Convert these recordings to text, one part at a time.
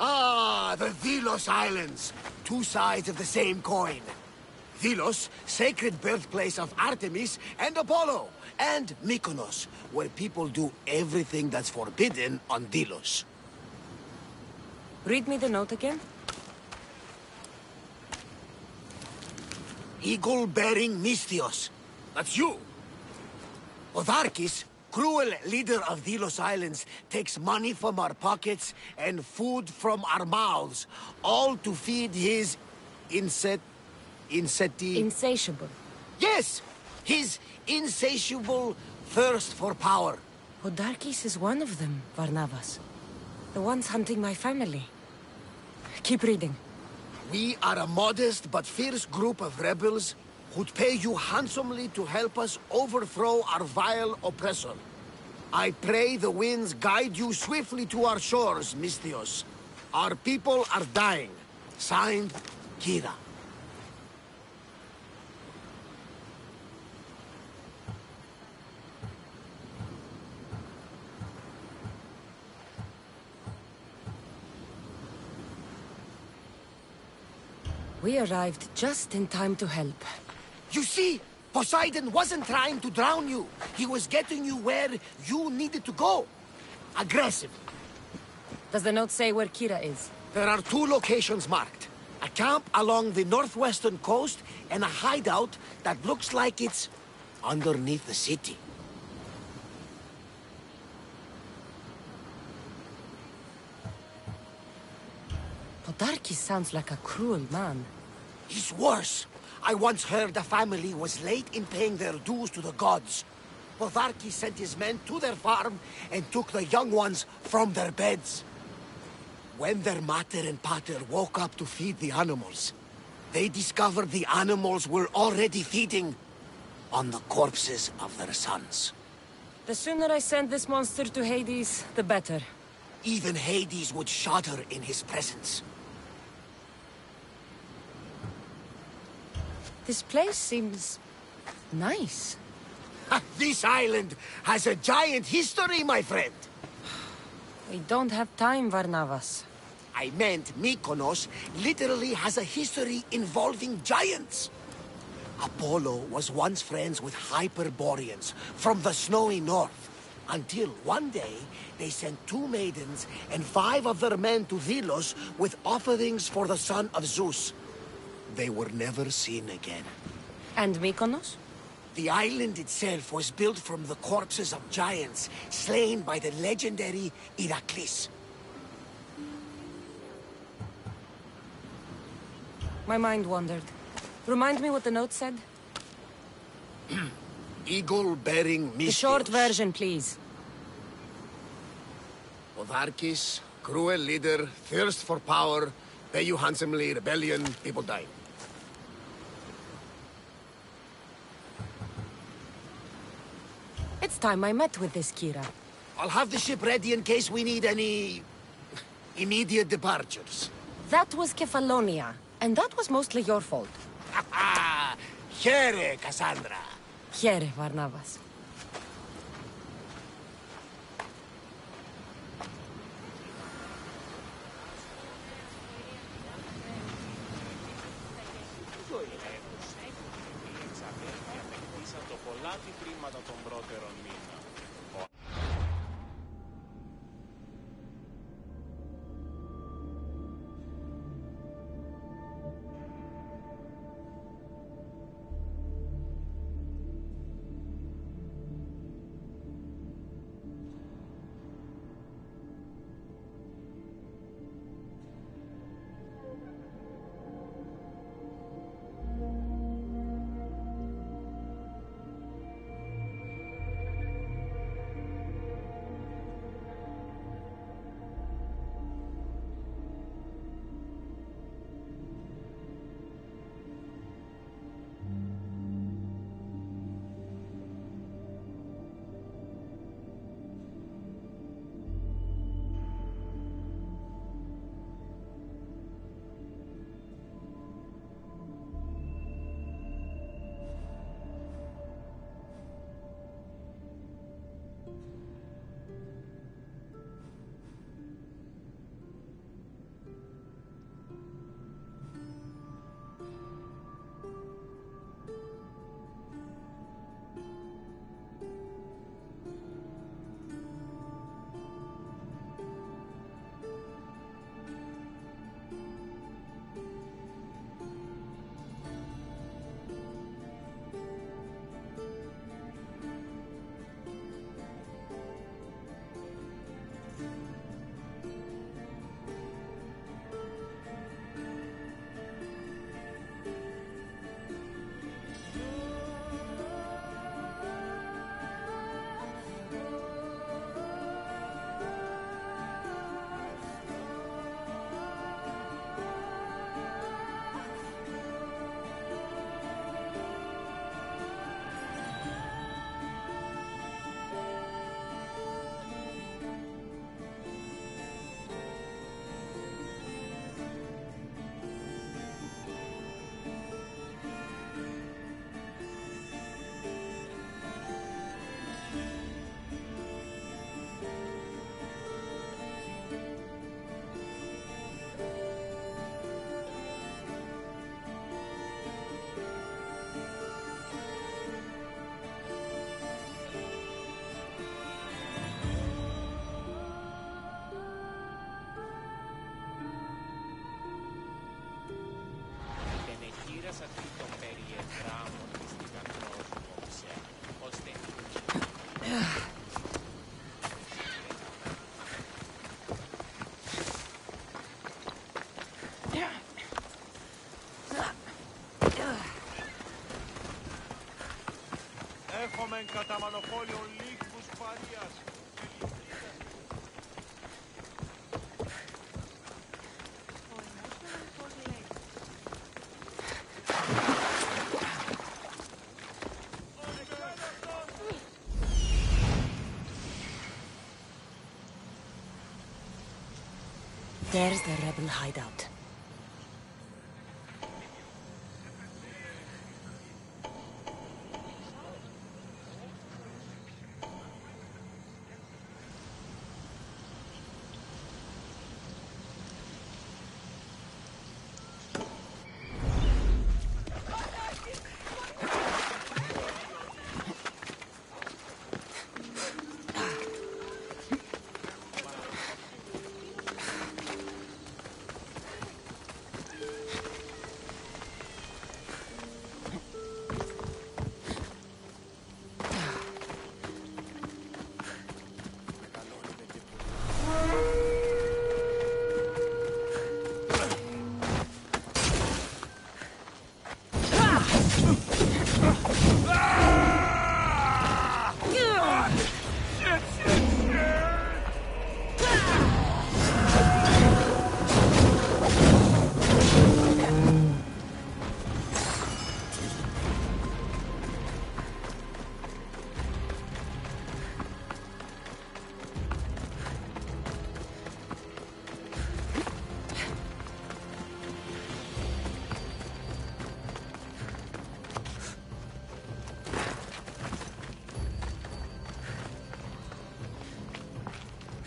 Ah, the Delos Islands. Two sides of the same coin. Delos, sacred birthplace of Artemis and Apollo. And Mykonos, where people do everything that's forbidden on Delos. Read me the note again. Eagle-bearing Mystios. That's you. Otharkis, cruel leader of Delos Islands, takes money from our pockets and food from our mouths, all to feed his Insatiable. Yes! His insatiable thirst for power. Odarkis is one of them, Varnavas. The ones hunting my family. Keep reading. We are a modest but fierce group of rebels who'd pay you handsomely to help us overthrow our vile oppressor. I pray the winds guide you swiftly to our shores, Mystios. Our people are dying. Signed, Kira. We arrived just in time to help. You see, Poseidon wasn't trying to drown you. He was getting you where you needed to go. Aggressive. Does the note say where Kira is? There are two locations marked. A camp along the northwestern coast and a hideout that looks like it's underneath the city. Podarkis sounds like a cruel man. He's worse. I once heard the family was late in paying their dues to the gods. Podarkis sent his men to their farm and took the young ones from their beds. When their mater and pater woke up to feed the animals, they discovered the animals were already feeding on the corpses of their sons. The sooner I send this monster to Hades, the better. Even Hades would shudder in his presence. This place seems nice. This island has a giant history, my friend. We don't have time, Varnavas. I meant Mykonos literally has a history involving giants. Apollo was once friends with Hyperboreans from the snowy north, until one day they sent 2 maidens and 5 of their men to Delos with offerings for the son of Zeus. They were never seen again. And Mykonos? The island itself was built from the corpses of giants slain by the legendary Iraklis. My mind wandered. Remind me what the note said? Eagle-bearing Mystios. The short version, please. Otharkis, cruel leader, thirst for power, pay you handsomely, rebellion, people die. It's time I met with this Kira. I'll have the ship ready in case we need any immediate departures. That was Kefalonia, and that was mostly your fault. Ha ha! Here, Cassandra. Here, Varnavas. There's the rebel hideout.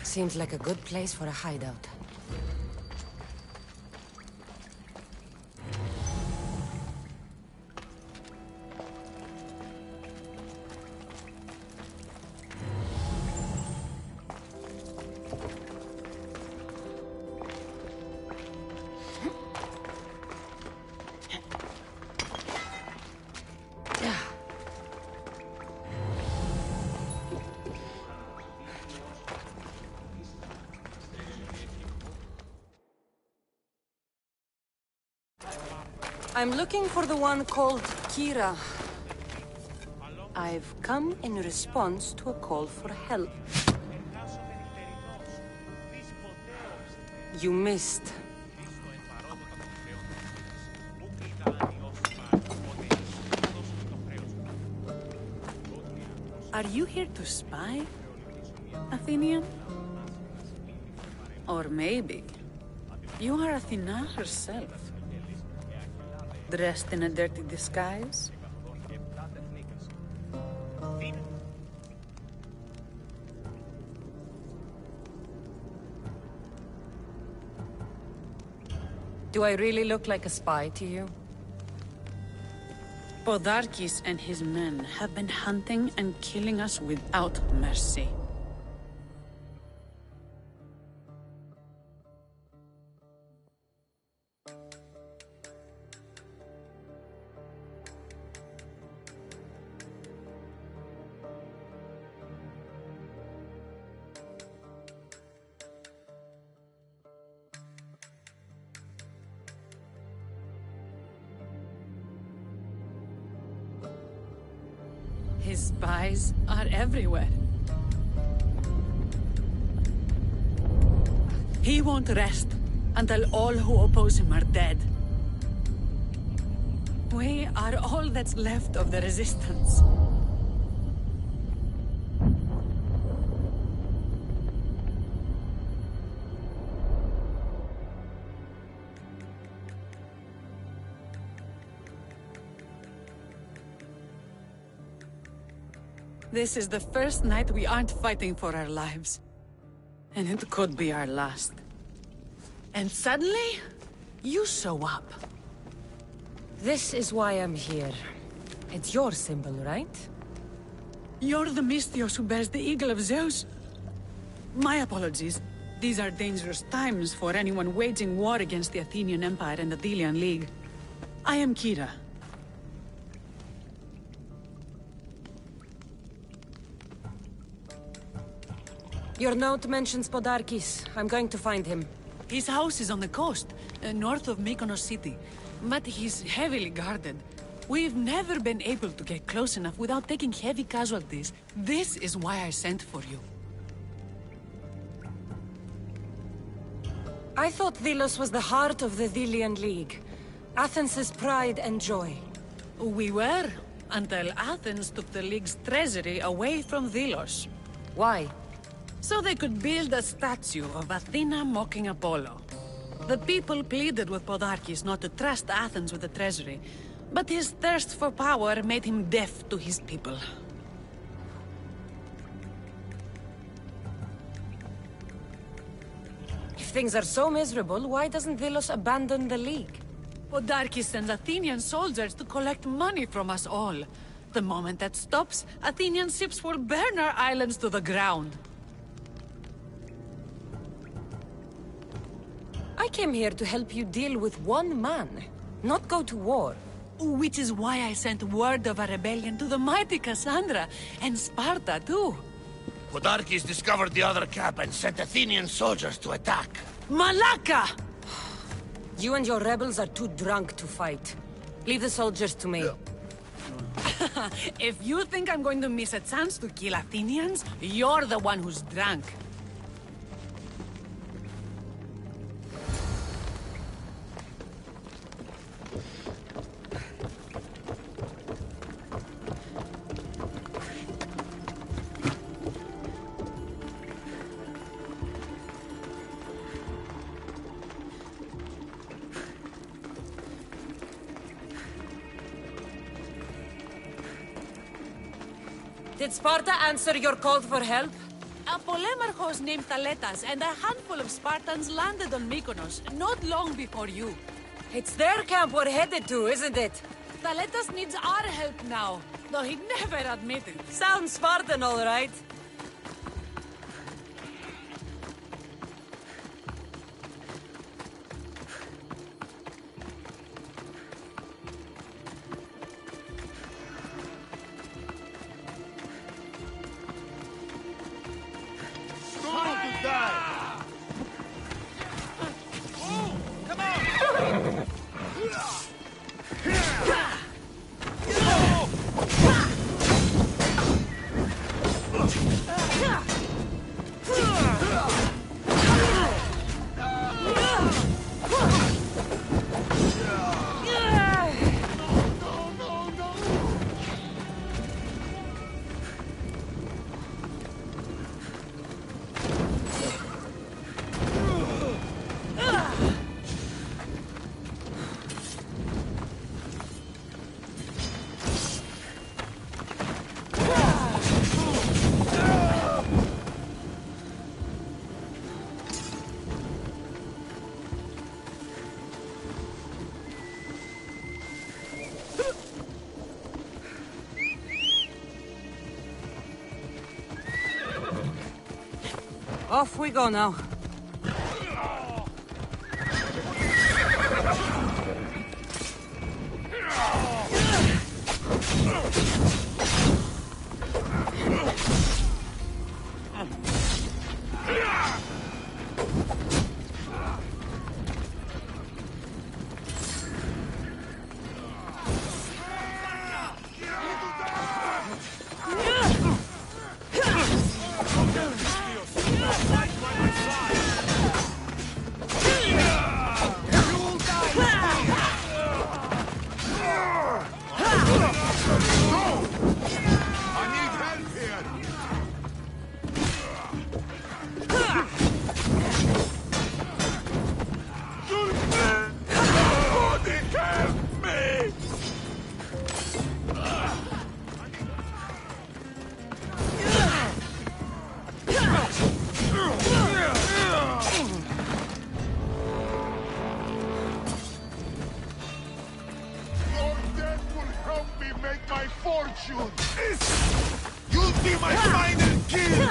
Seems like a good place for a hideout. I'm looking for the one called Kira. I've come in response to a call for help. You missed. Are you here to spy, Athenian? Or maybe you are Athena herself, dressed in a dirty disguise? Do I really look like a spy to you? Podarkis and his men have been hunting and killing us without mercy. His spies are everywhere. He won't rest until all who oppose him are dead. We are all that's left of the resistance. This is the first night we aren't fighting for our lives. And it could be our last. And suddenly, you show up. This is why I'm here. It's your symbol, right? You're the Mystios who bears the eagle of Zeus. My apologies. These are dangerous times for anyone waging war against the Athenian Empire and the Delian League. I am Kira. Your note mentions Podarkis. I'm going to find him. His house is on the coast, north of Mykonos city. But he's heavily guarded. We've never been able to get close enough without taking heavy casualties. This is why I sent for you. I thought Delos was the heart of the Delian League. Athens' pride and joy. We were, until Athens took the League's treasury away from Delos. Why? So they could build a statue of Athena mocking Apollo. The people pleaded with Podarkes not to trust Athens with the treasury, but his thirst for power made him deaf to his people. If things are so miserable, why doesn't Delos abandon the League? Podarkes sends Athenian soldiers to collect money from us all. The moment that stops, Athenian ships will burn our islands to the ground. I came here to help you deal with one man, not go to war. Which is why I sent word of a rebellion to the mighty Cassandra, and Sparta too. Podarkes discovered the other camp and sent Athenian soldiers to attack. Malaka! You and your rebels are too drunk to fight. Leave the soldiers to me. If you think I'm going to miss a chance to kill Athenians, you're the one who's drunk. Did Sparta answer your call for help? A polemarchos named Thaletas and a handful of Spartans landed on Mykonos, not long before you. It's their camp we're headed to, isn't it? Thaletas needs our help now, though he'd never admit it. Sounds Spartan, all right. Off we go now. You'll be my final kill!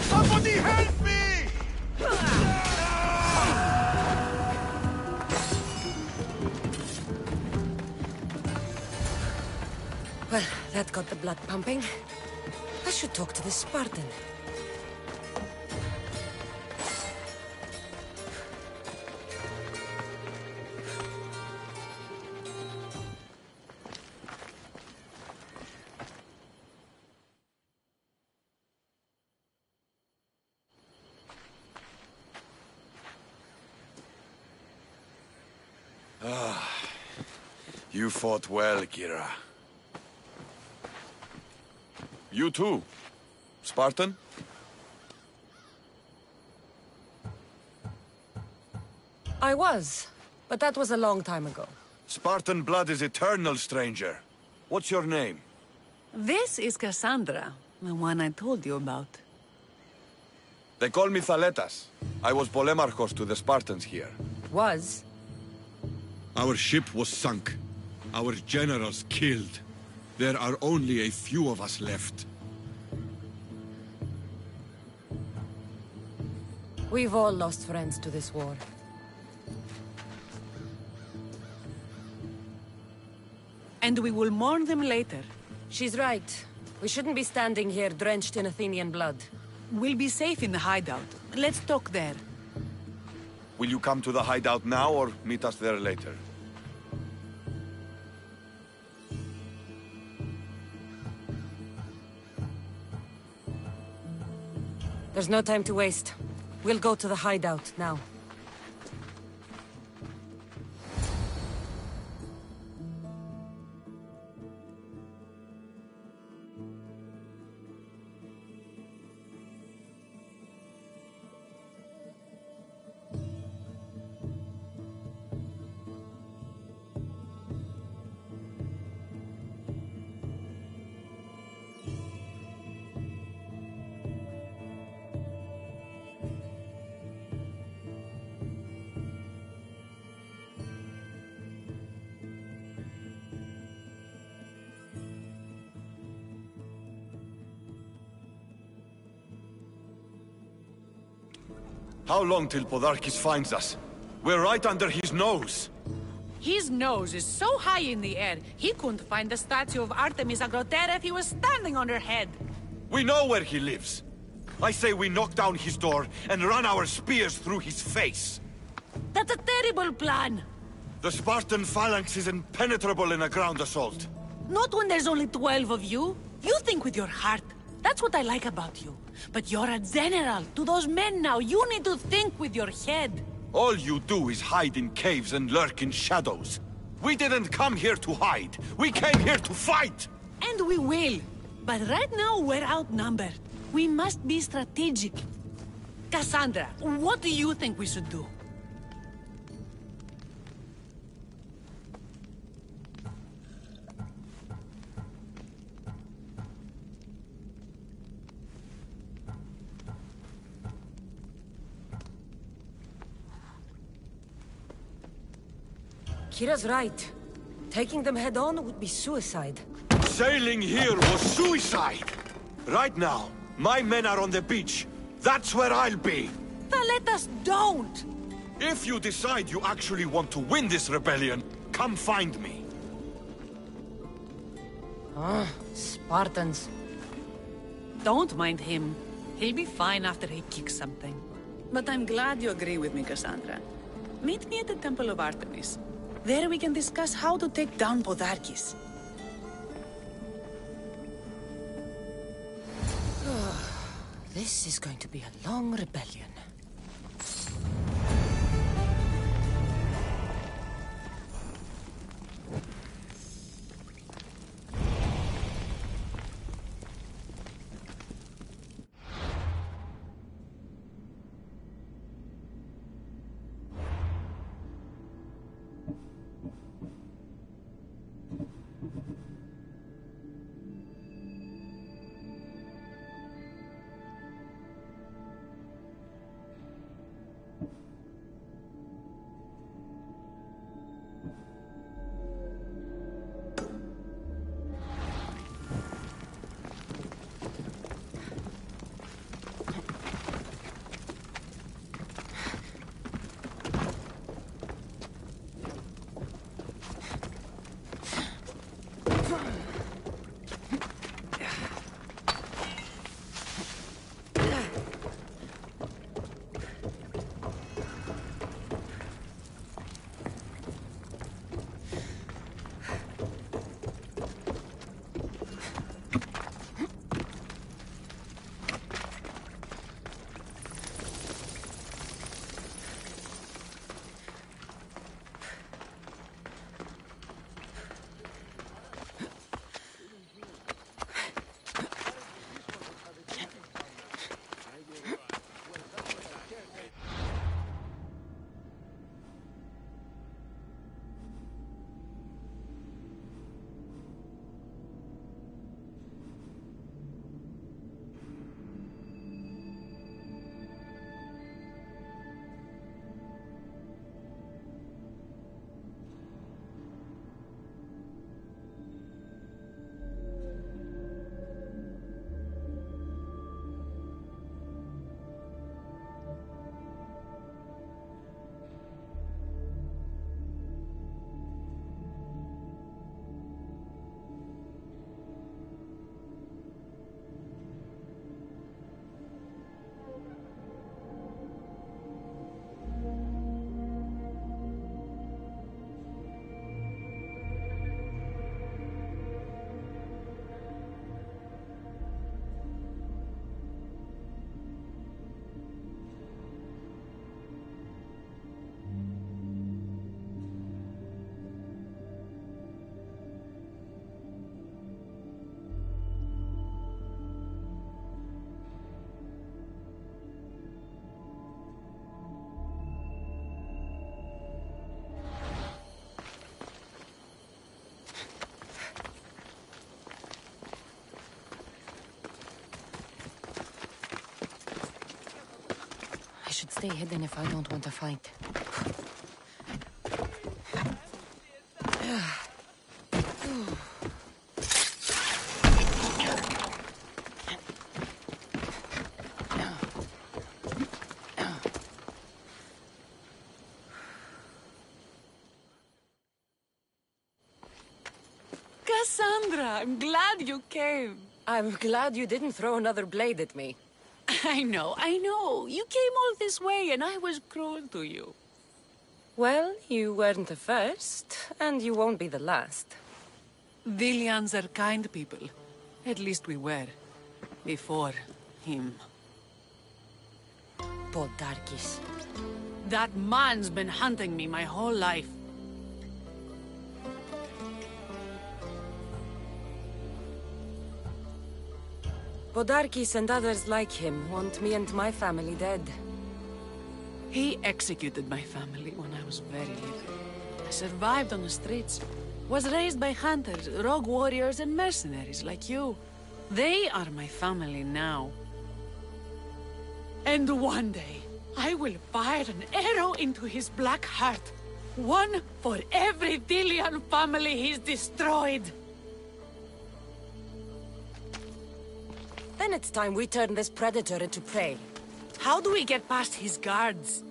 Somebody help me! Well, that got the blood pumping. I should talk to the Spartan. You fought well, Kira. You too. Spartan? I was, but that was a long time ago. Spartan blood is eternal, stranger. What's your name? This is Cassandra, the one I told you about. They call me Thaletas. I was Polemarchos to the Spartans here. Was? Our ship was sunk. Our generals killed. There are only a few of us left. We've all lost friends to this war. And we will mourn them later. She's right. We shouldn't be standing here drenched in Athenian blood. We'll be safe in the hideout. Let's talk there. Will you come to the hideout now or meet us there later? There's no time to waste. We'll go to the hideout now. How long till Podarkis finds us? We're right under his nose. His nose is so high in the air, he couldn't find the statue of Artemis Agrotera if he was standing on her head. We know where he lives. I say we knock down his door and run our spears through his face. That's a terrible plan. The Spartan phalanx is impenetrable in a ground assault. Not when there's only 12 of you. You think with your heart. That's what I like about you. But you're a general. To those men now, you need to think with your head. All you do is hide in caves and lurk in shadows. We didn't come here to hide. We came here to fight! And we will. But right now, we're outnumbered. We must be strategic. Cassandra, what do you think we should do? Kira's right. Taking them head-on would be suicide. Sailing here was suicide! Right now, my men are on the beach. That's where I'll be! Let us don't! If you decide you actually want to win this rebellion, come find me. Spartans. Don't mind him. He'll be fine after he kicks something. But I'm glad you agree with me, Cassandra. Meet me at the Temple of Artemis. There we can discuss how to take down Podarkis. This is going to be a long rebellion. should stay hidden if I don't want to fight. Cassandra, I'm glad you came. I'm glad you didn't throw another blade at me. I know. You came all this way and I was cruel to you. Well, you weren't the first, and you won't be the last. Dilians are kind people. At least we were. Before him. Podarkis. That man's been hunting me my whole life. Podarkis and others like him want me and my family dead. He executed my family when I was very little. I survived on the streets. Was raised by hunters, rogue warriors, and mercenaries like you. They are my family now. And one day, I will fire an arrow into his black heart. One for every Dilian family he's destroyed. Then it's time we turn this predator into prey. How do we get past his guards?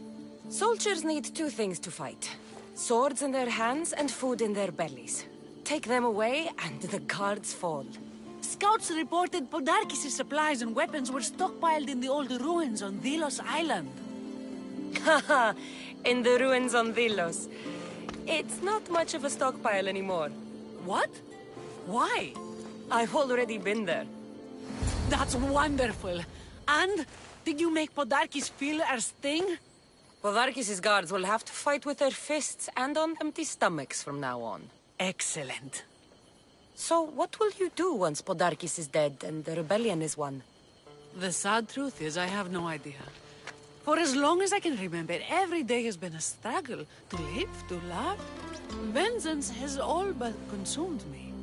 Soldiers need two things to fight. Swords in their hands and food in their bellies. Take them away and the guards fall. Scouts reported Podarkis' supplies and weapons were stockpiled in the old ruins on Delos Island. Haha, in the ruins on Delos. It's not much of a stockpile anymore. What? Why? I've already been there. That's wonderful. And did you make Podarkis feel our sting? Podarkis' guards will have to fight with their fists and on empty stomachs from now on. Excellent. So what will you do once Podarkis is dead and the rebellion is won? The sad truth is I have no idea. For as long as I can remember, every day has been a struggle. To live, to love. Vengeance has all but consumed me.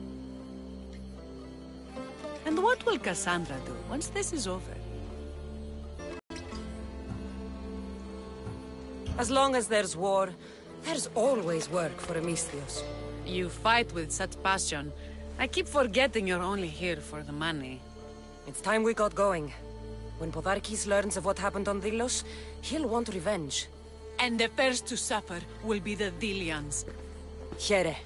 And what will Cassandra do once this is over? As long as there's war, there's always work for Amistios. You fight with such passion. I keep forgetting you're only here for the money. It's time we got going. When Podarkis learns of what happened on Delos, he'll want revenge. And the first to suffer will be the Dilians. Here.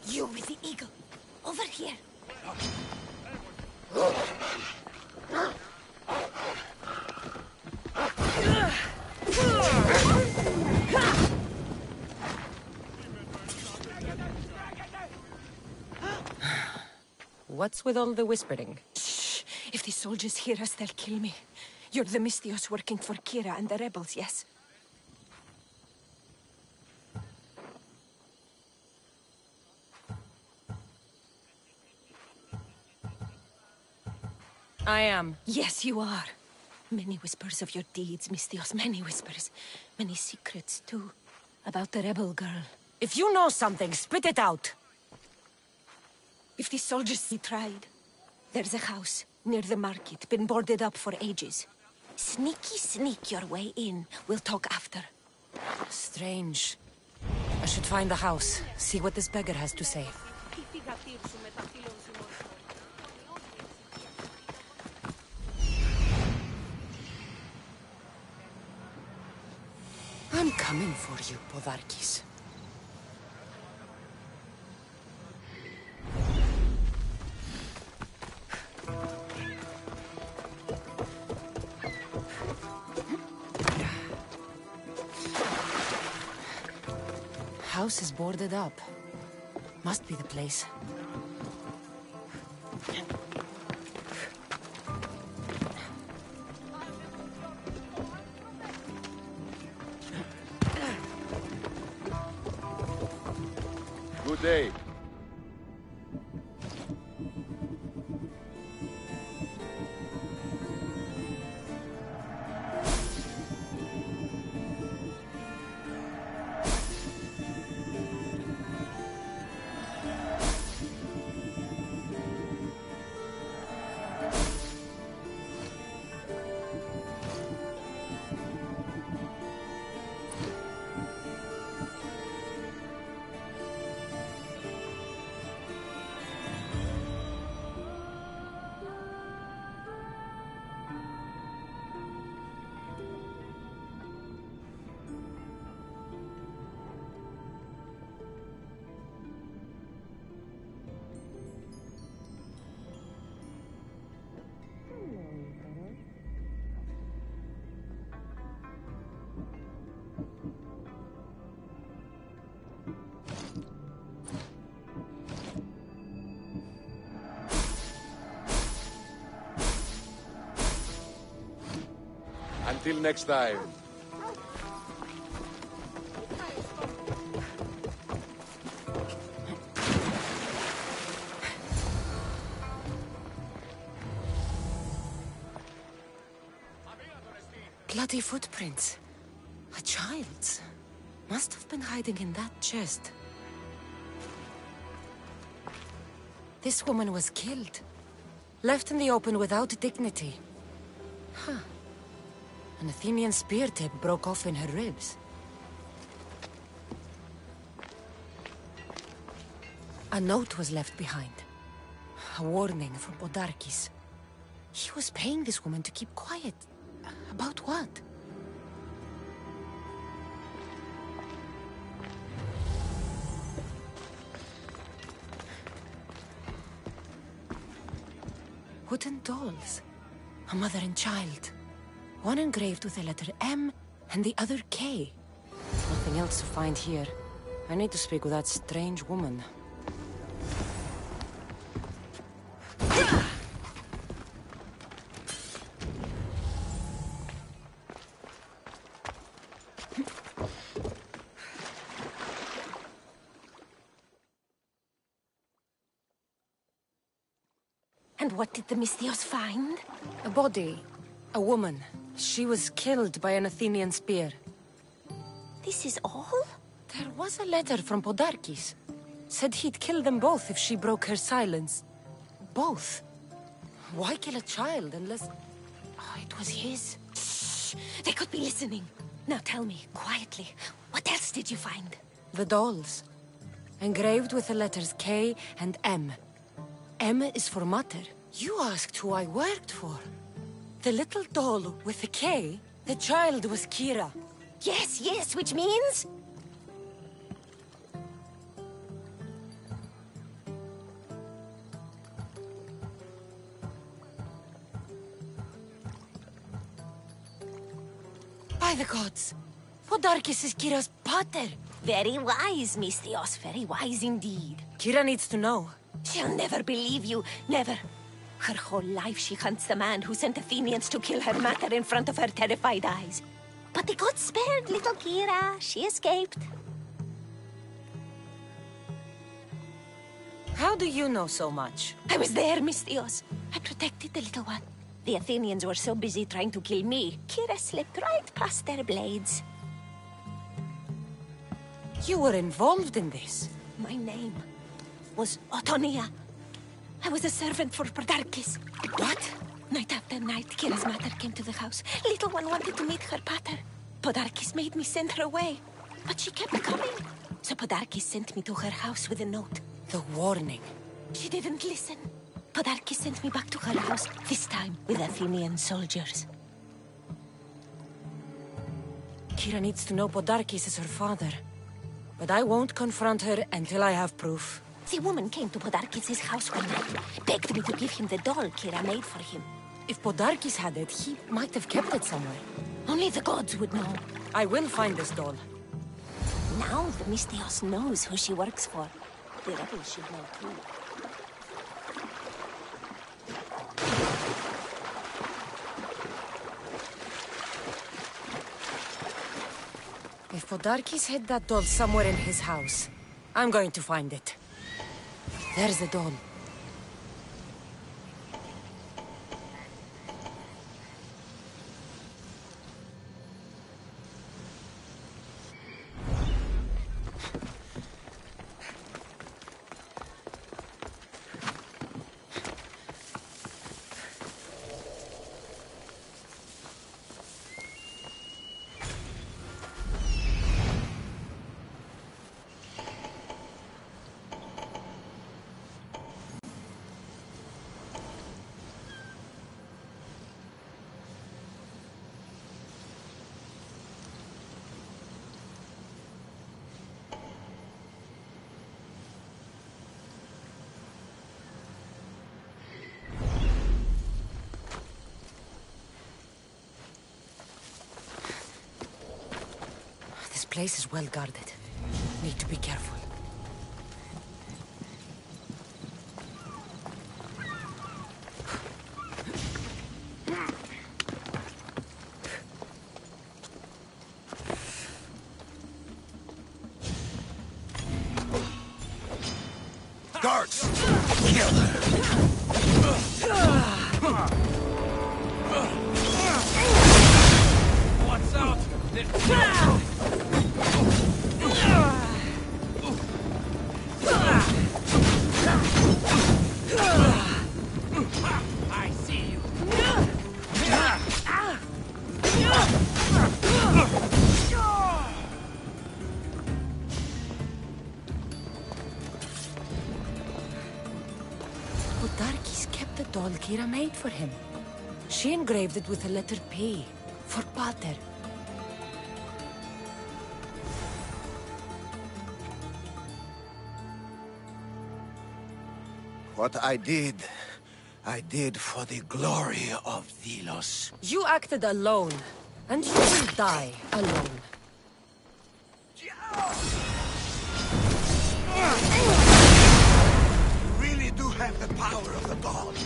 You with the eagle. Over here. What's with all the whispering? Shh. If the soldiers hear us, they'll kill me. You're the Mistios working for Kira and the rebels, yes? I am. Yes, you are. Many whispers of your deeds, Mistios. Many whispers. Many secrets, too. About the rebel girl. If you know something, spit it out! If the soldiers see tried, there's a house near the market, been boarded up for ages. Sneak your way in. We'll talk after. Strange. I should find the house, see what this beggar has to say. I'm coming for you, Podarkis. house is boarded up. Must be the place. Good day. Until next time. Bloody footprints. A child's. Must have been hiding in that chest. This woman was killed. Left in the open without dignity. Huh. An Athenian spear tip broke off in her ribs. A note was left behind. A warning from Podarkis. He was paying this woman to keep quiet. About what? Wooden dolls. A mother and child. One engraved with the letter M and the other K. Nothing else to find here. I need to speak with that strange woman. And what did the Misthios find? A body. A woman. She was killed by an Athenian spear. This is all? There was a letter from Podarkis. Said he'd kill them both if she broke her silence. Both? Why kill a child unless... Oh, it was his. Shh! They could be listening. Now tell me, quietly, what else did you find? The dolls. Engraved with the letters K and M. M is for Mater. You asked who I worked for. The little doll with the K, the child was Kira. Yes, yes, which means? By the gods! Podarkis is Kira's pater! Very wise, Misthios, very wise indeed. Kira needs to know. She'll never believe you, never. Her whole life she hunts the man who sent Athenians to kill her mater in front of her terrified eyes. But the gods spared little Kira. She escaped. How do you know so much? I was there, Misthios. I protected the little one. The Athenians were so busy trying to kill me, Kira slipped right past their blades. You were involved in this. My name was Otonia. I was a servant for Podarkis. What? Night after night, Kira's mother came to the house. Little one wanted to meet her pater. Podarkis made me send her away. But she kept coming. So Podarkis sent me to her house with a note. The warning. She didn't listen. Podarkis sent me back to her house, this time with Athenian soldiers. Kira needs to know Podarkis is her father. But I won't confront her until I have proof. The woman came to Podarkis' house one night, begged me to give him the doll Kira made for him. If Podarkis had it, he might have kept it somewhere. Only the gods would know. I will find this doll. Now the Mistios knows who she works for. The rebels should know too. If Podarkis hid that doll somewhere in his house, I'm going to find it. There's the doll. This place is well guarded. Need to be careful. Guards! Kill her! What's out? I see you. Podarkis kept the doll Kira made for him. She engraved it with the letter P, for Pater. What I did for the glory of Delos. You acted alone, and you will die alone. You really do have the power of the god.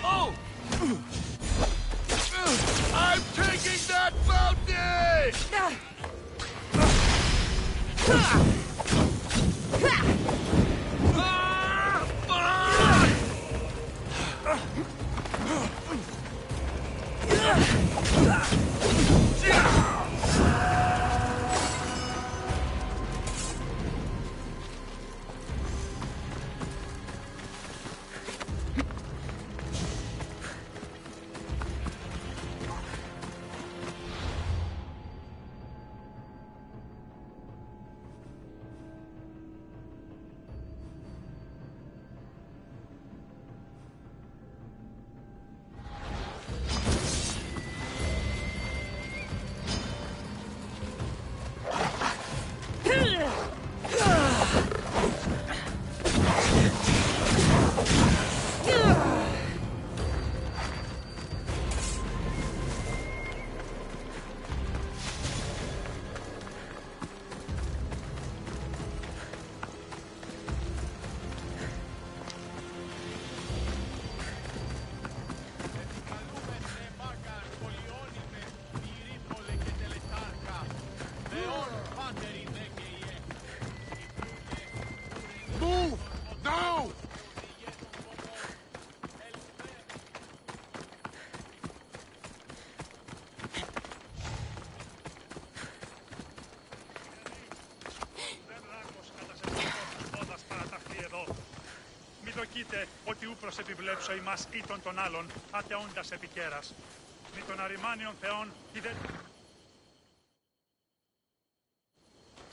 Oh! I'm taking that fountain! Ah! Move! Now! Μη δοκείτε ότι ούπρος επιβλέψω ημάς ήτον των άλλων, ατεώντας επικέρας. Μη των αριμάνιων θεών είδε...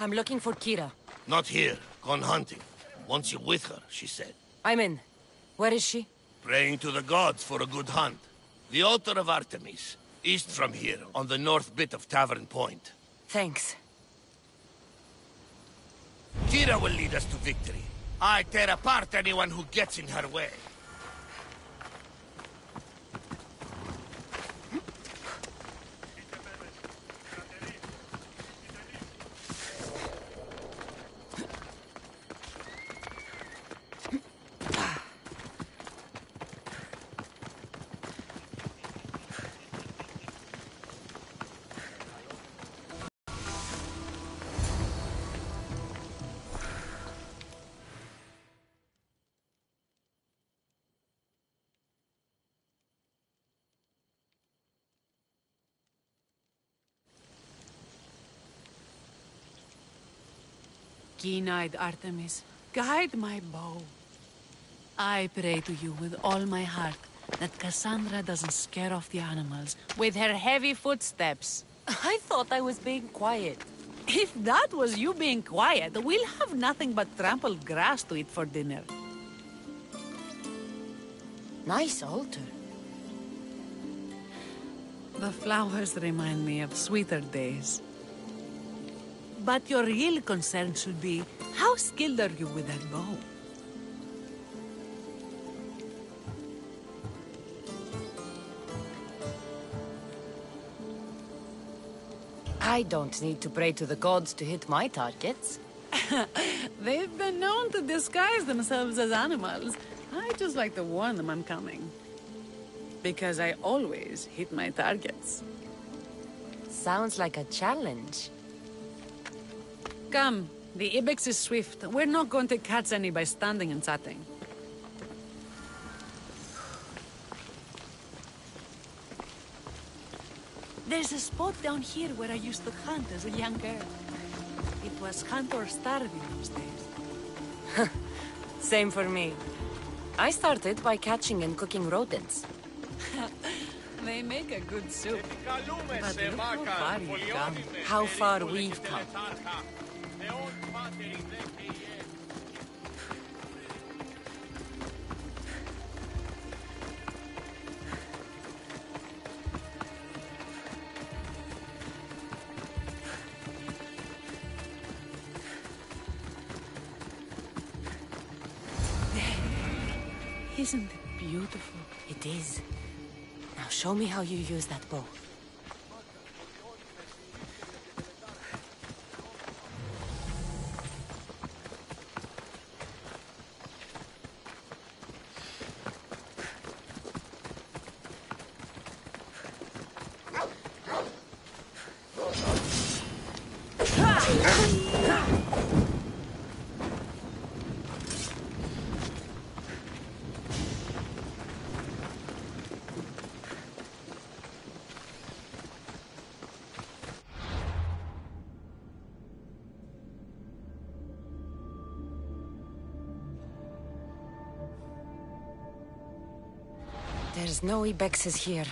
I'm looking for Kira. Not here. Gone hunting. Wants you with her, she said. I'm in. Where is she? Praying to the gods for a good hunt. The altar of Artemis, east from here, on the north bit of Tavern Point. Thanks. Kira will lead us to victory. I tear apart anyone who gets in her way. Keen-eyed Artemis, guide my bow. I pray to you with all my heart that Cassandra doesn't scare off the animals with her heavy footsteps. I thought I was being quiet. If that was you being quiet, we'll have nothing but trampled grass to eat for dinner. Nice altar. The flowers remind me of sweeter days. But your real concern should be, how skilled are you with that bow? I don't need to pray to the gods to hit my targets. They've been known to disguise themselves as animals. I just like to warn them I'm coming. Because I always hit my targets. Sounds like a challenge. Come, the ibex is swift. We're not going to catch any by standing and chatting. There's a spot down here where I used to hunt as a young girl. It was hunt or starve in those days. Same for me. I started by catching and cooking rodents. They make a good soup. But look how far you've come. How far we've come. Isn't it beautiful? It is. Now show me how you use that bow. There's no ibexes here.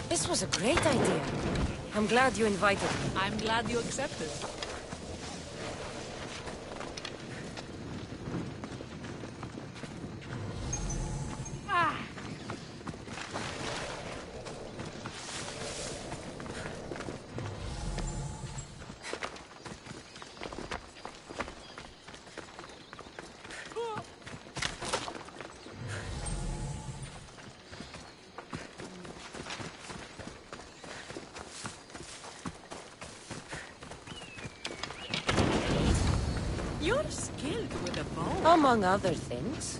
This was a great idea. I'm glad you invited me. I'm glad you accepted. You're skilled with a bow. Among other things.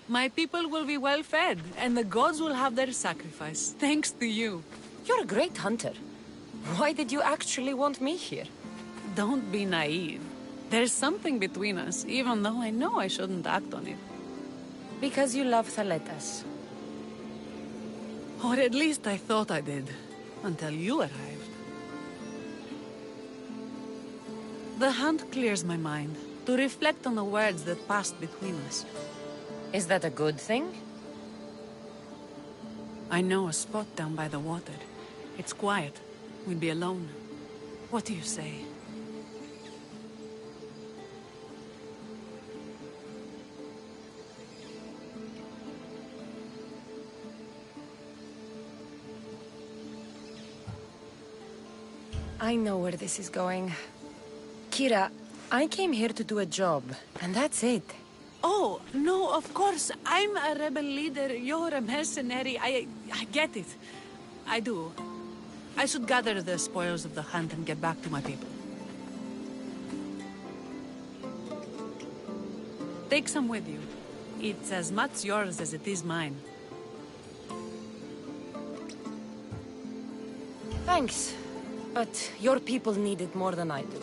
My people will be well fed, and the gods will have their sacrifice, thanks to you. You're a great hunter. Why did you actually want me here? Don't be naive. There's something between us, even though I know I shouldn't act on it. Because you love Thaletas. Or at least I thought I did, until you arrived. The hunt clears my mind, to reflect on the words that passed between us. Is that a good thing? I know a spot down by the water. It's quiet. We'd be alone. What do you say? I know where this is going. Kira, I came here to do a job, and that's it. Oh, no, of course. I'm a rebel leader. You're a mercenary. I get it. I do. I should gather the spoils of the hunt and get back to my people. Take some with you. It's as much yours as it is mine. Thanks. But your people need it more than I do.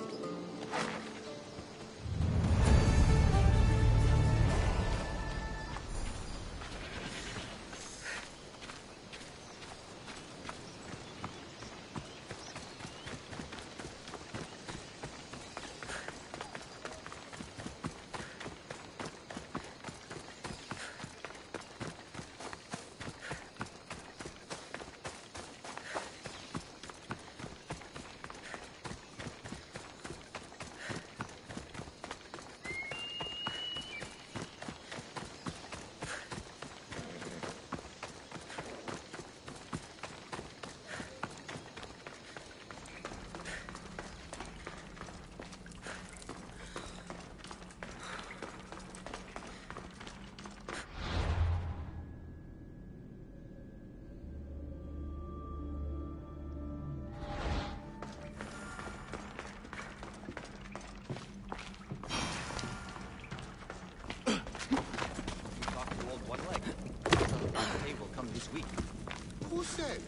Who said?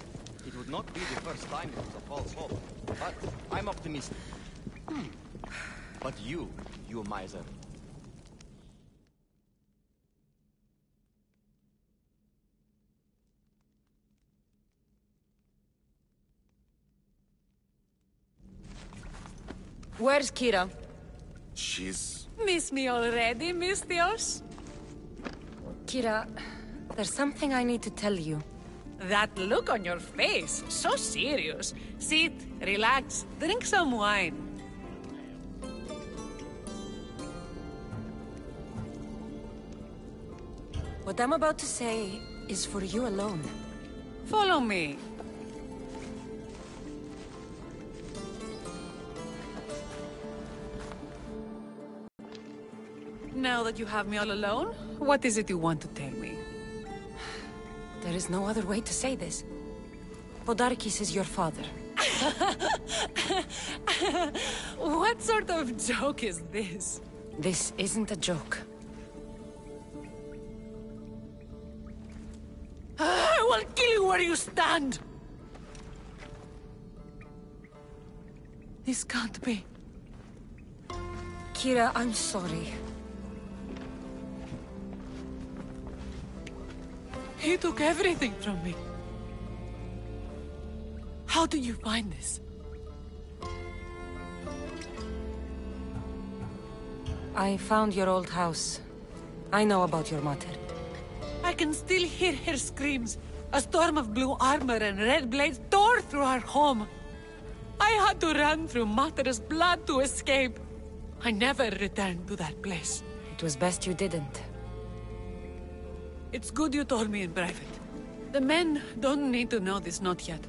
It would not be the first time it was a false hope, but I'm optimistic. But you miser. Where's Kira? She's... Miss me already, Mistios? Kira, there's something I need to tell you. That look on your face, so serious. Sit, relax, drink some wine. What I'm about to say is for you alone. Follow me. Now that you have me all alone, what is it you want to tell me? There is no other way to say this. Podarkis is your father. What sort of joke is this? This isn't a joke. I will kill you where you stand! This can't be. Kira, I'm sorry. He took everything from me. How did you find this? I found your old house. I know about your mother. I can still hear her screams. A storm of blue armor and red blades tore through our home. I had to run through Mater's blood to escape. I never returned to that place. It was best you didn't. It's good you told me in private. The men don't need to know this, not yet.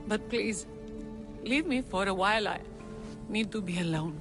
But please, leave me for a while. I need to be alone.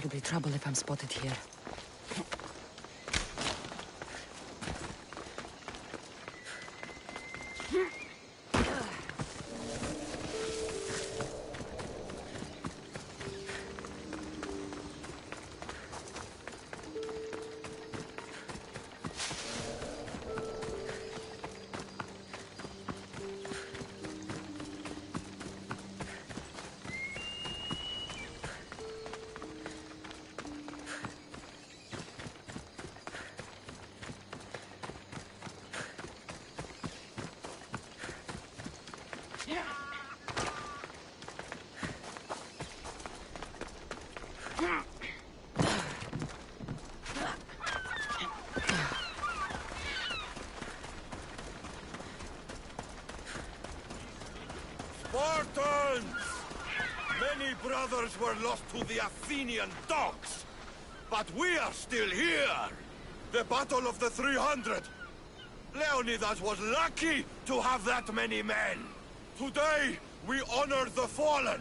Could be trouble if I'm spotted here. Spartans! Many brothers were lost to the Athenian dogs. But we are still here! The Battle of the 300! Leonidas was lucky to have that many men! Today, we honor the fallen!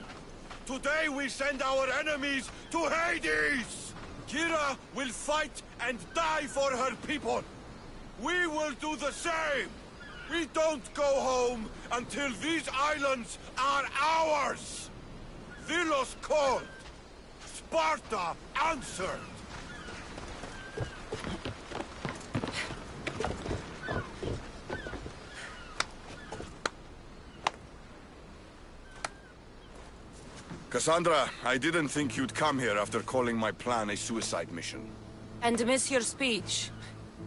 Today we send our enemies to Hades! Kira will fight and die for her people! We will do the same! We don't go home until these islands are ours! Delos called! Sparta answered! Cassandra, I didn't think you'd come here after calling my plan a suicide mission. And miss your speech.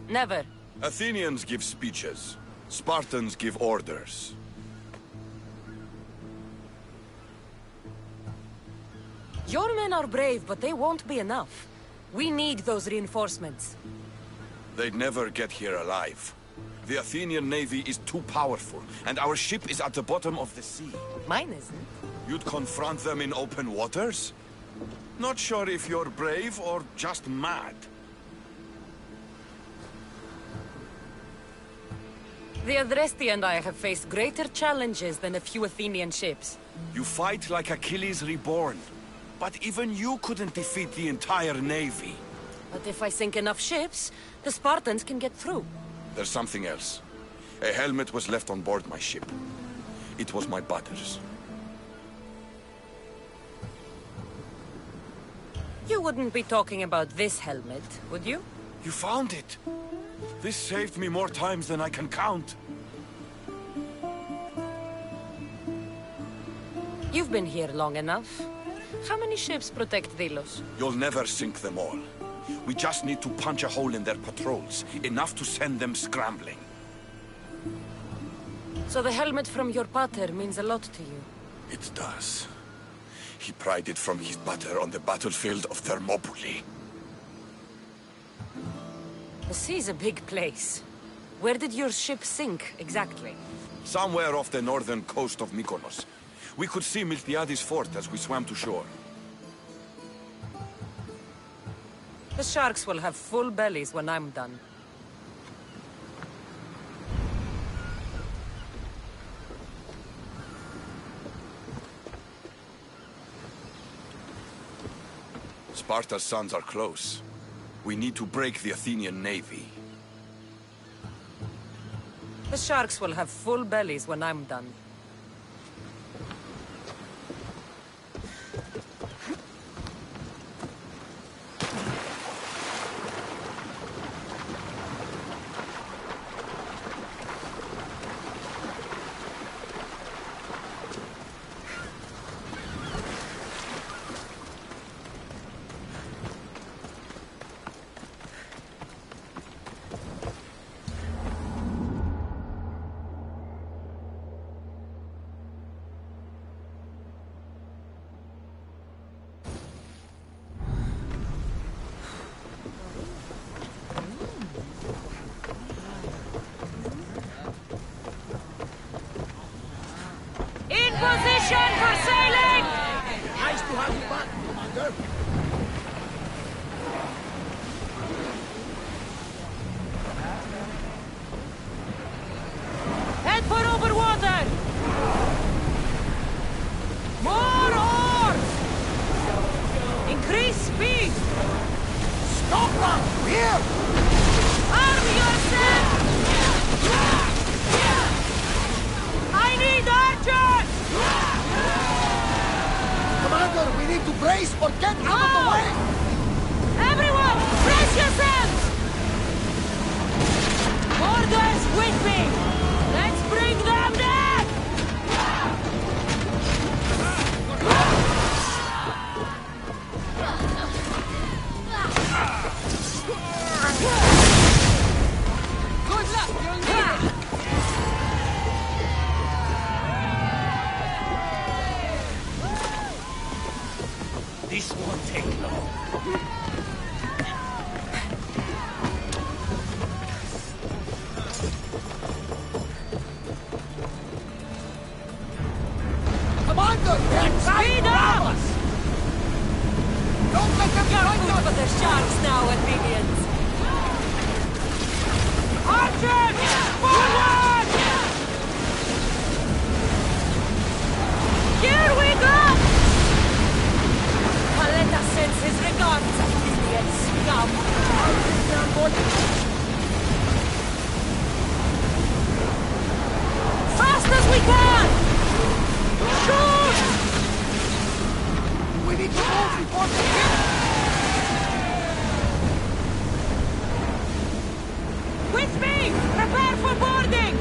Never. Athenians give speeches. Spartans give orders. Your men are brave, but they won't be enough. We need those reinforcements. They'd never get here alive. The Athenian navy is too powerful, and our ship is at the bottom of the sea. Mine isn't. You'd confront them in open waters? Not sure if you're brave or just mad. The Adresti and I have faced greater challenges than a few Athenian ships. You fight like Achilles reborn. But even you couldn't defeat the entire navy. But if I sink enough ships, the Spartans can get through. There's something else. A helmet was left on board my ship. It was my brother's. You wouldn't be talking about this helmet, would you? You found it! This saved me more times than I can count. You've been here long enough. How many ships protect Delos? You'll never sink them all. We just need to punch a hole in their patrols, enough to send them scrambling. So the helmet from your pater means a lot to you? It does. He pried it from his pater on the battlefield of Thermopylae. The sea's a big place. Where did your ship sink, exactly? Somewhere off the northern coast of Mykonos. We could see Miltiades fort as we swam to shore. The sharks will have full bellies when I'm done. Sparta's sons are close. We need to break the Athenian navy. The sharks will have full bellies when I'm done. Position for sailing! Nice to have you back, Commander. Head for over water! More oars! Increase speed! Dobra! Here! Arm yourself! I need archers! Commander, we need to brace or get out of the way! Everyone, brace yourselves! Orders with me! Let's bring them down! Good luck, young man! This won't take long. Commander, they're trying to rob us! Don't let them find Food us! for the sharks now, Athenians! Archers! Forward! Here we go! Paletta sends his regards, Athenian scum! Fast as we can! Shoot! We need to move before they hit! With me! Prepare for boarding!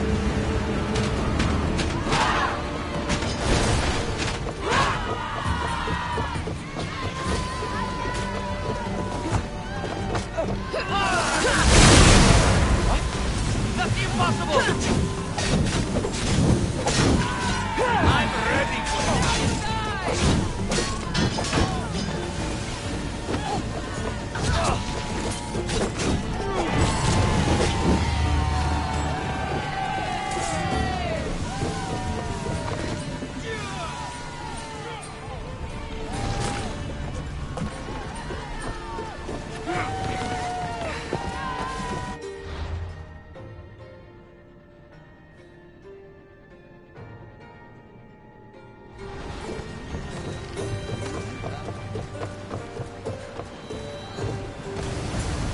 That's impossible! I'm ready for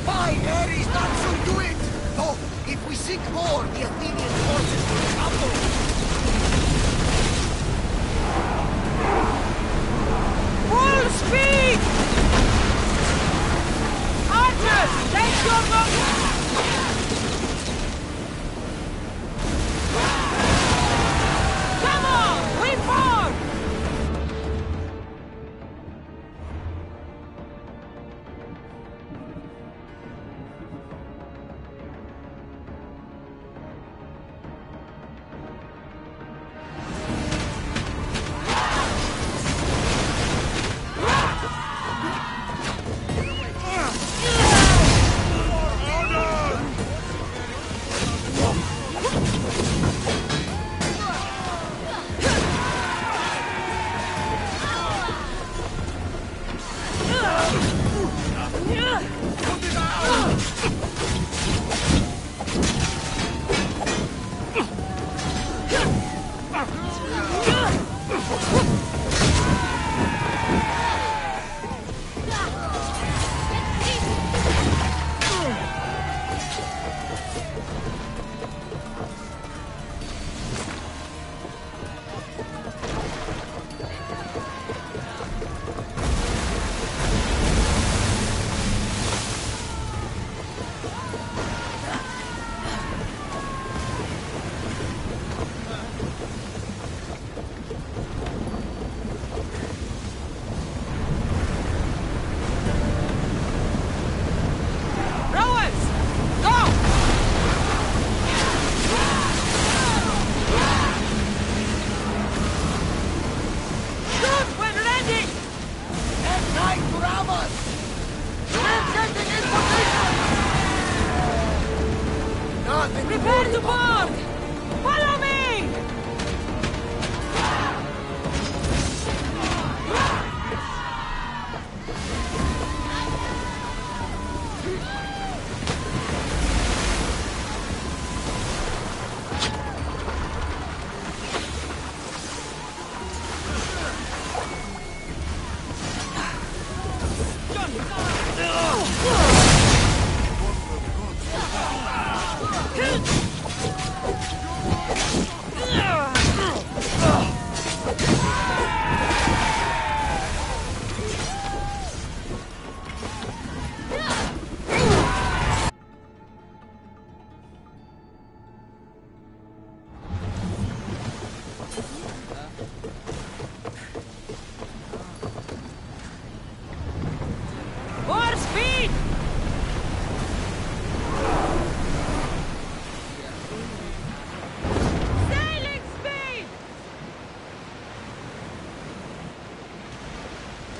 My Ares, not so do it! Though, if we sink more, the Athenian forces will crumble! Full speed! Archers, take your Come on, we form! Order!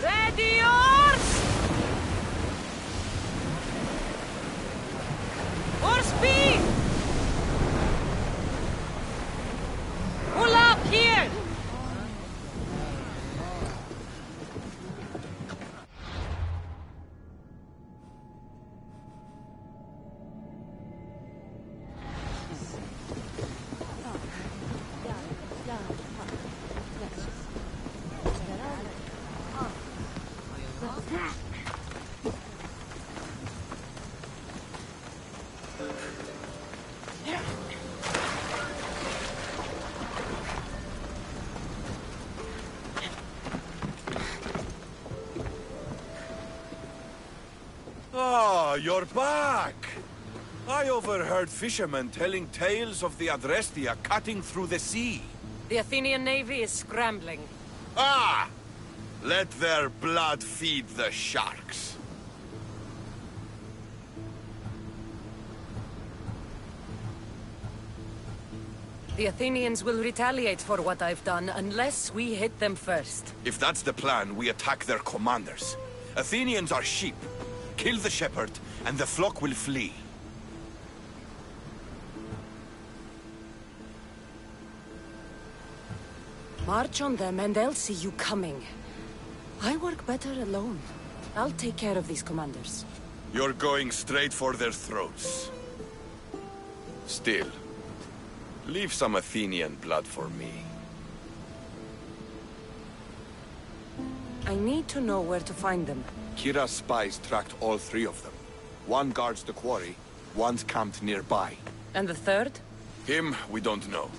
Ready yours! For speed! Pull up here! Ah, you're back! I overheard fishermen telling tales of the Adrestia cutting through the sea. The Athenian navy is scrambling. Ah! Let their blood feed the sharks. The Athenians will retaliate for what I've done unless we hit them first. If that's the plan, we attack their commanders. Athenians are sheep. Kill the shepherd, and the flock will flee. March on them and they'll see you coming. I work better alone. I'll take care of these commanders. You're going straight for their throats. Still, leave some Athenian blood for me. I need to know where to find them. Kira's spies tracked all three of them. One guards the quarry, one's camped nearby. And the third? Him, we don't know.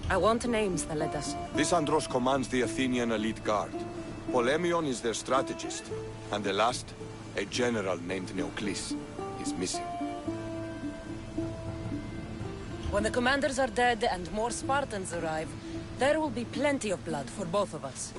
I want names, Theletas. Lysandros commands the Athenian elite guard. Polemion is their strategist. And the last, a general named Neoclis, is missing. When the commanders are dead and more Spartans arrive, there will be plenty of blood for both of us.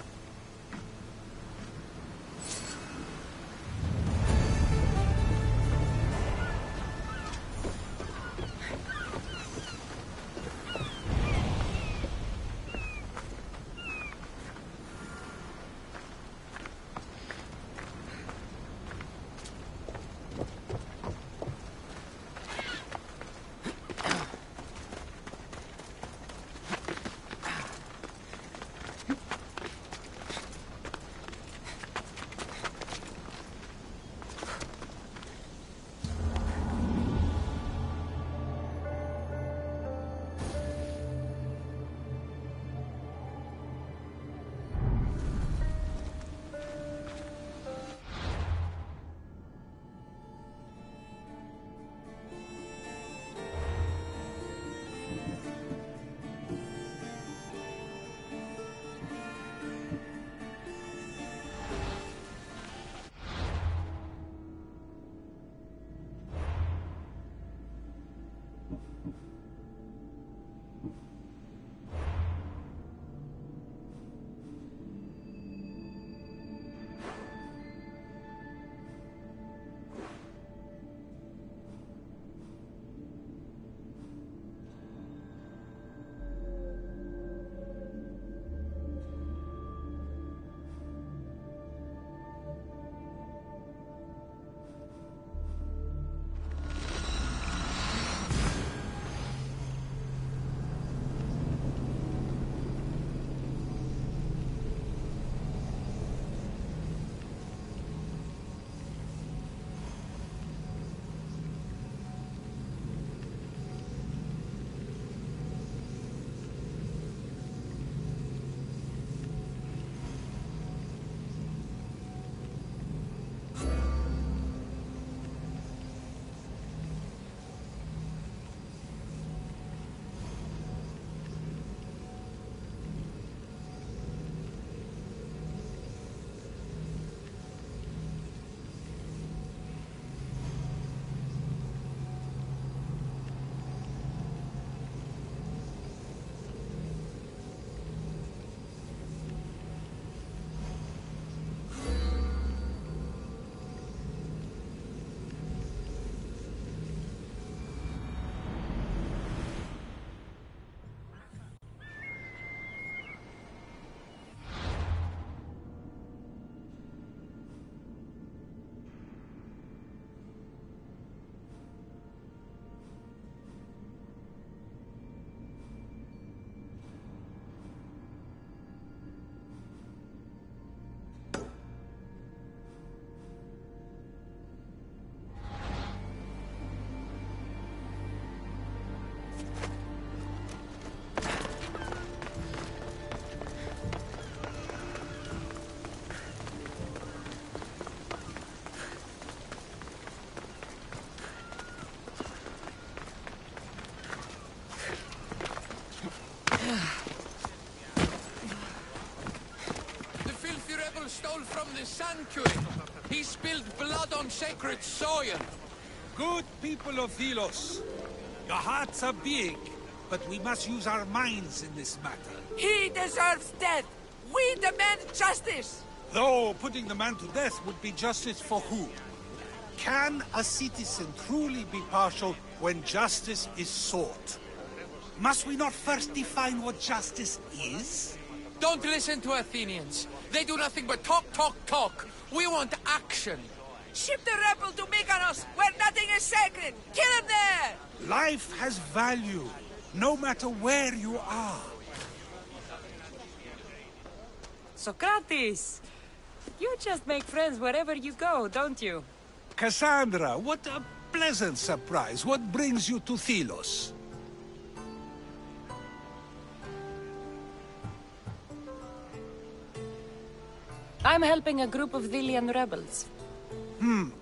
rebel stole from the sanctuary. He spilled blood on sacred soil. Good people of Delos, your hearts are big, but we must use our minds in this matter. He deserves death. We demand justice. Though putting the man to death would be justice for who? Can a citizen truly be partial when justice is sought? Must we not first define what justice is? Don't listen to Athenians. They do nothing but talk, talk, talk. We want action. Ship the rebel to Mykonos, where nothing is sacred. Kill him there! Life has value, no matter where you are. Socrates! You just make friends wherever you go, don't you? Cassandra, what a pleasant surprise. What brings you to Thelos? I'm helping a group of Delian rebels.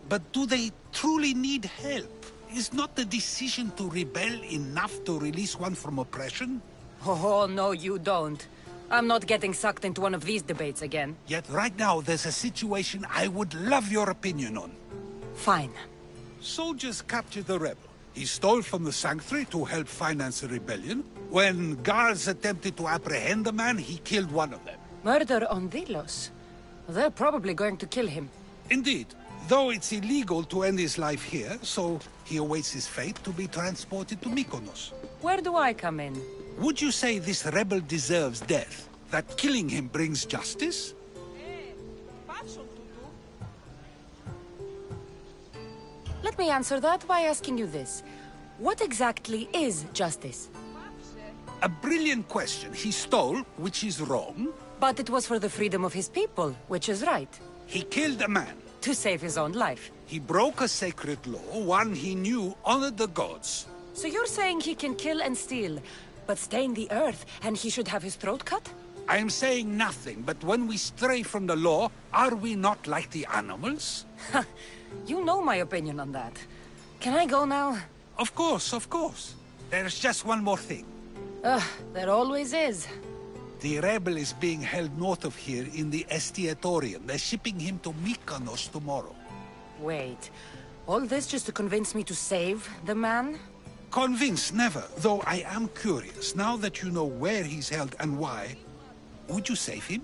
But do they truly need help? Is not the decision to rebel enough to release one from oppression? Oh, no, you don't. I'm not getting sucked into one of these debates again. Yet right now there's a situation I would love your opinion on. Fine. Soldiers captured the rebel. He stole from the sanctuary to help finance a rebellion. When guards attempted to apprehend the man, he killed one of them. Murder on Delos? They're probably going to kill him. Indeed. Though it's illegal to end his life here, so he awaits his fate to be transported to Mykonos. Where do I come in? Would you say this rebel deserves death? That killing him brings justice? Let me answer that by asking you this. What exactly is justice? A brilliant question. He stole, which is wrong. But it was for the freedom of his people, which is right. He killed a man. To save his own life. He broke a sacred law, one he knew honored the gods. So you're saying he can kill and steal, but stain the earth, and he should have his throat cut? I am saying nothing, but when we stray from the law, are we not like the animals? You know my opinion on that. Can I go now? Of course, of course. There's just one more thing. There always is. The rebel is being held north of here in the Estiatorium. They're shipping him to Mykonos tomorrow. Wait, all this just to convince me to save the man? Convinced, never. Though I am curious, now that you know where he's held and why, would you save him?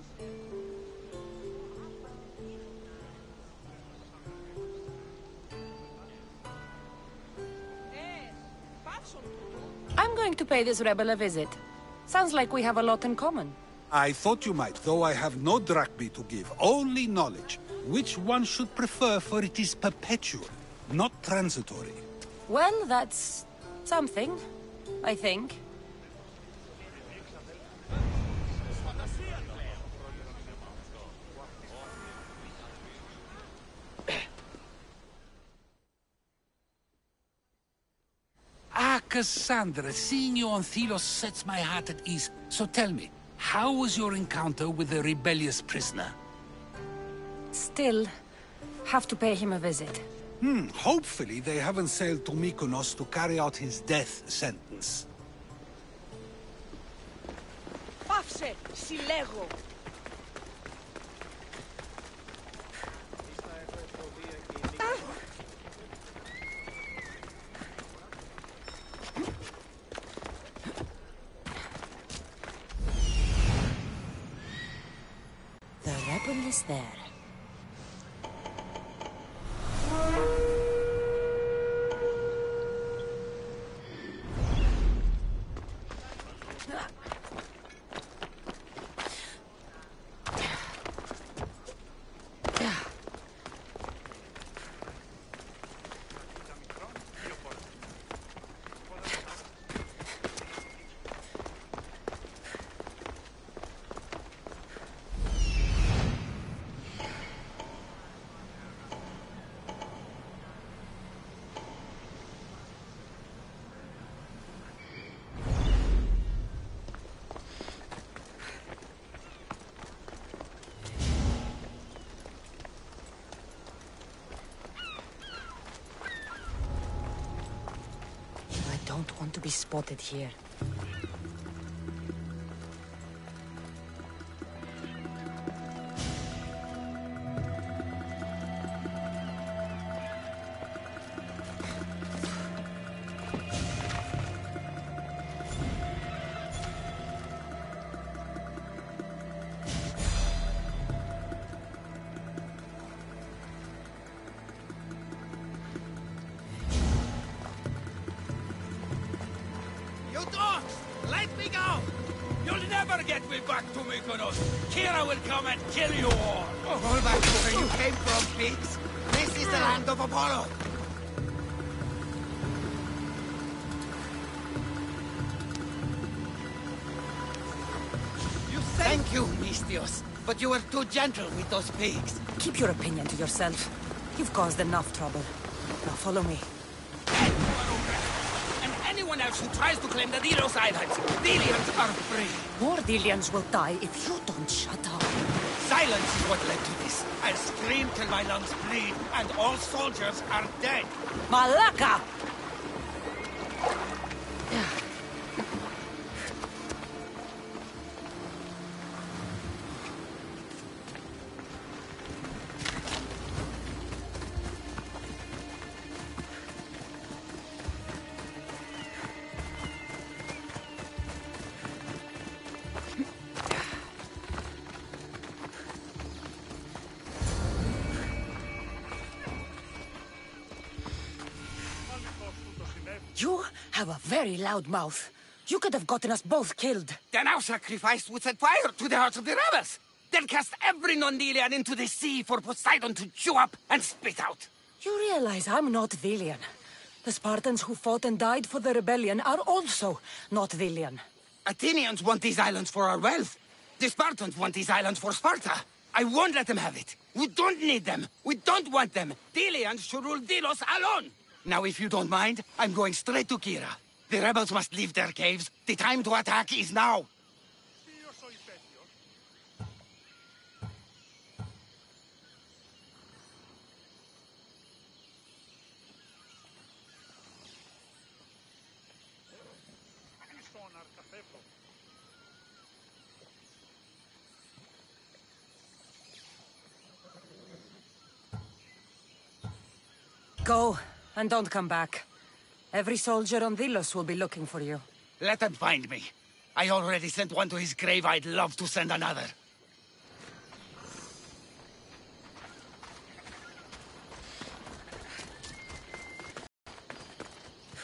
I'm going to pay this rebel a visit. Sounds like we have a lot in common. I thought you might, though I have no drachmae to give, only knowledge. Which one should prefer, for it is perpetual, not transitory. Well, that's something, I think. Cassandra, seeing you on Thelos sets my heart at ease. So tell me, how was your encounter with the rebellious prisoner? Still, have to pay him a visit. Hopefully they haven't sailed to Mykonos to carry out his death sentence. Πάυσε, συλλέγω. The rebel is there. I don't want to be spotted here. get me back to Mykonos, Kira will come and kill you all! Go back to where you came from, pigs. This is the land of Apollo. Thank you, Mistios. But you were too gentle with those pigs. Keep your opinion to yourself. You've caused enough trouble. Now follow me. And anyone else who tries to claim the Delos Islands, Delians are free. More Delians will die if you don't shut up. Silence is what led to this. I'll scream till my lungs bleed, and all soldiers are dead. Malaka! You have a very loud mouth. You could have gotten us both killed. Then our sacrifice would set fire to the hearts of the rebels. Then cast every non-Delian into the sea for Poseidon to chew up and spit out. You realize I'm not Delian. The Spartans who fought and died for the rebellion are also not Delian. Athenians want these islands for our wealth. The Spartans want these islands for Sparta. I won't let them have it. We don't need them. We don't want them. Delians should rule Delos alone. Now, if you don't mind, I'm going straight to Kira. The rebels must leave their caves. The time to attack is now. Go, and don't come back. Every soldier on Delos will be looking for you. Let them find me. I already sent one to his grave. I'd love to send another.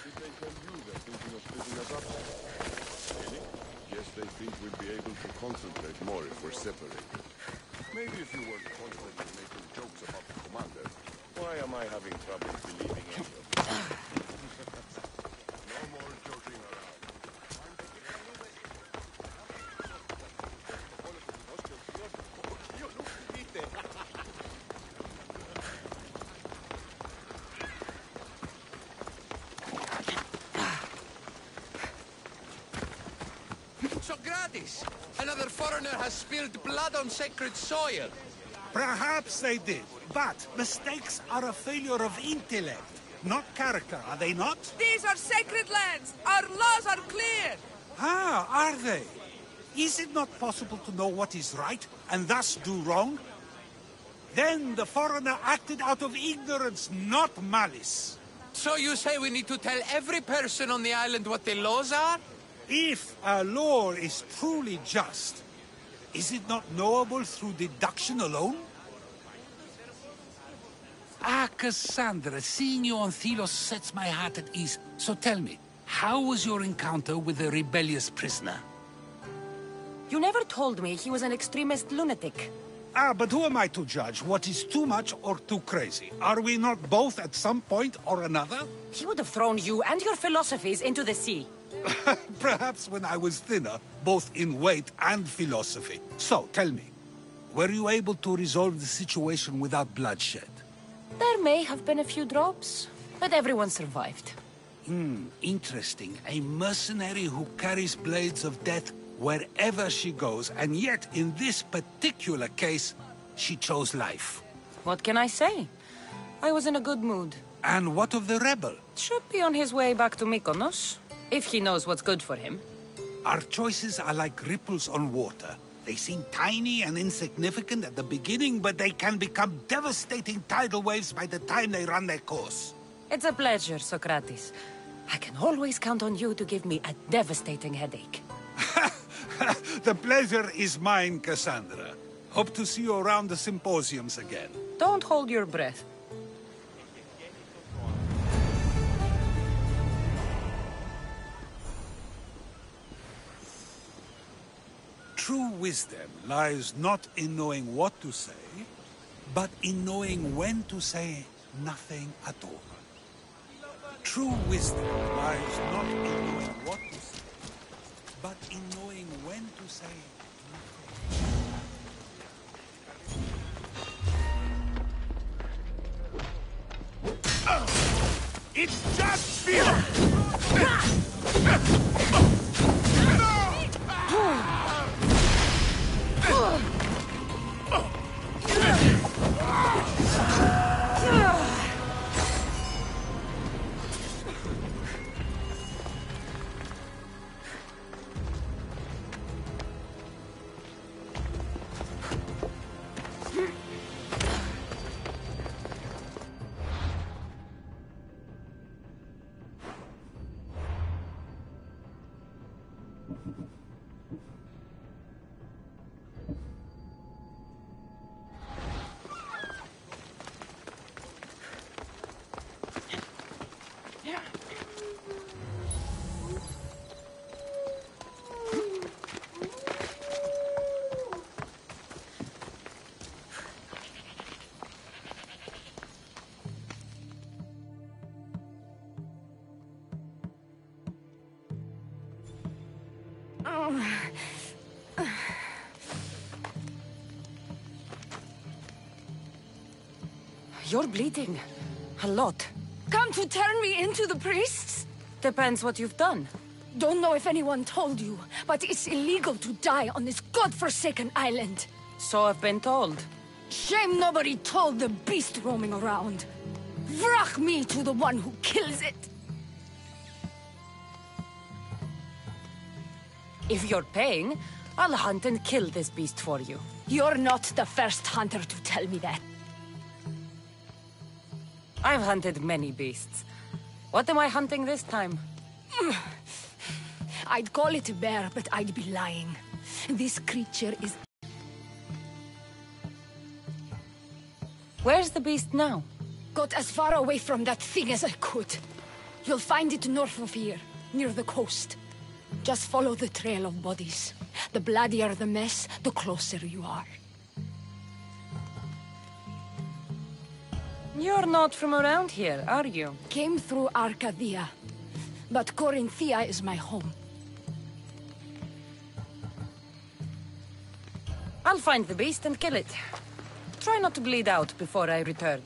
Did they tell you they're thinking of splitting us up? Really? Guess they think we'll be able to concentrate more if we're separated. Maybe if you weren't constantly making jokes about the commander, why am I having trouble believing any of it? No more joking around. Socrates! Another foreigner has spilled blood on sacred soil. Perhaps they did, but mistakes are a failure of intellect, not character, are they not? These are sacred lands! Our laws are clear! Ah, are they? Is it not possible to know what is right, and thus do wrong? Then the foreigner acted out of ignorance, not malice. So you say we need to tell every person on the island what the laws are? If a law is truly just, is it not knowable through deduction alone? Ah, Cassandra, seeing you on Thelos sets my heart at ease. So tell me, how was your encounter with the rebellious prisoner? You never told me he was an extremist lunatic. Ah, but who am I to judge what is too much or too crazy? Are we not both at some point or another? He would have thrown you and your philosophies into the sea. Perhaps when I was thinner, both in weight and philosophy. So, tell me, were you able to resolve the situation without bloodshed? There may have been a few drops, but everyone survived. Interesting. A mercenary who carries blades of death wherever she goes, and yet, in this particular case, she chose life. What can I say? I was in a good mood. And what of the rebel? Should be on his way back to Mykonos, if he knows what's good for him. Our choices are like ripples on water. They seem tiny and insignificant at the beginning, but they can become devastating tidal waves by the time they run their course. It's a pleasure, Socrates. I can always count on you to give me a devastating headache. The pleasure is mine, Cassandra. Hope to see you around the symposiums again. Don't hold your breath. True wisdom lies not in knowing what to say, but in knowing when to say nothing at all. True wisdom lies not in knowing what to say, but in knowing when to say nothing. It's just fear! You're bleeding. A lot. Come to turn me into the priests? Depends what you've done. Don't know if anyone told you, but it's illegal to die on this godforsaken island. So I've been told. Shame nobody told the beast roaming around. Vrach me to the one who kills it. If you're paying, I'll hunt and kill this beast for you. You're not the first hunter to tell me that. I've hunted many beasts. What am I hunting this time? I'd call it a bear, but I'd be lying. This creature is... Where's the beast now? Got as far away from that thing as I could. You'll find it north of here, near the coast. Just follow the trail of bodies. The bloodier the mess, the closer you are. You're not from around here, are you? Came through Arcadia. But Corinthia is my home. I'll find the beast and kill it. Try not to bleed out before I return.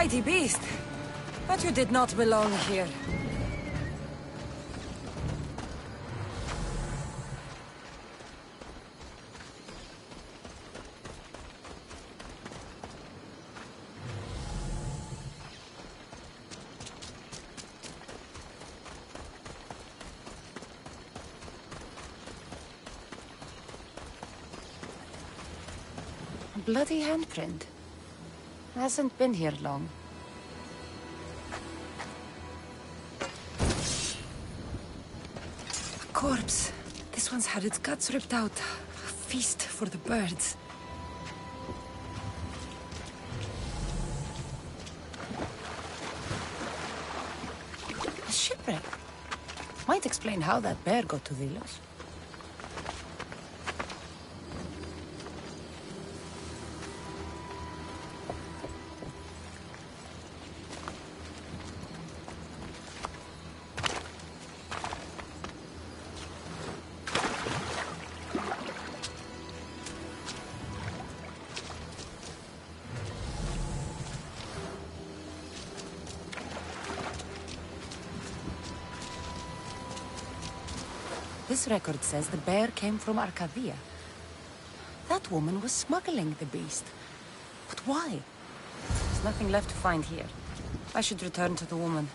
mighty beast. But you did not belong here. A bloody handprint. Hasn't been here long. A corpse. This one's had its guts ripped out. A feast for the birds. A shipwreck. Might explain how that bear got to Delos. This record says the bear came from Arcadia. That woman was smuggling the beast. But why? There's nothing left to find here. I should return to the woman.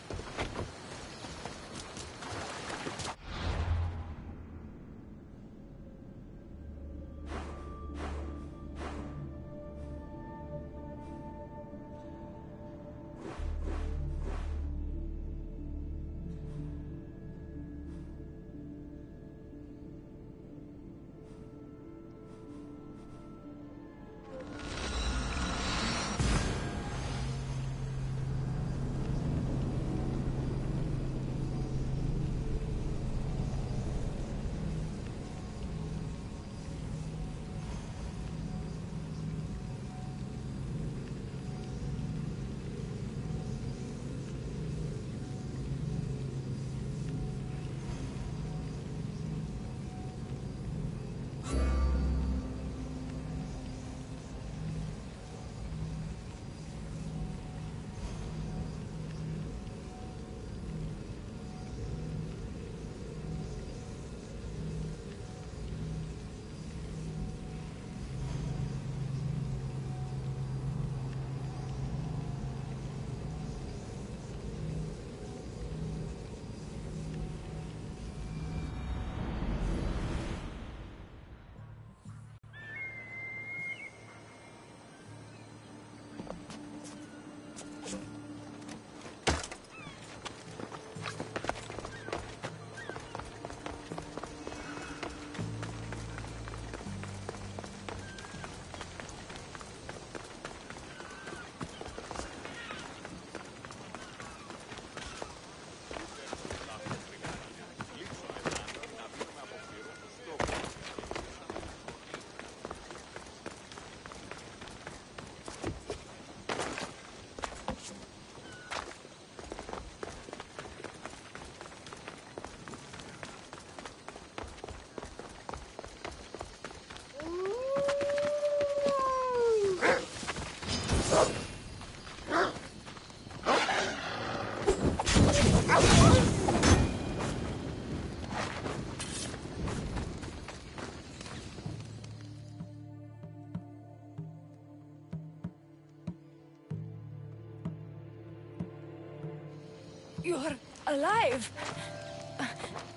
You're alive?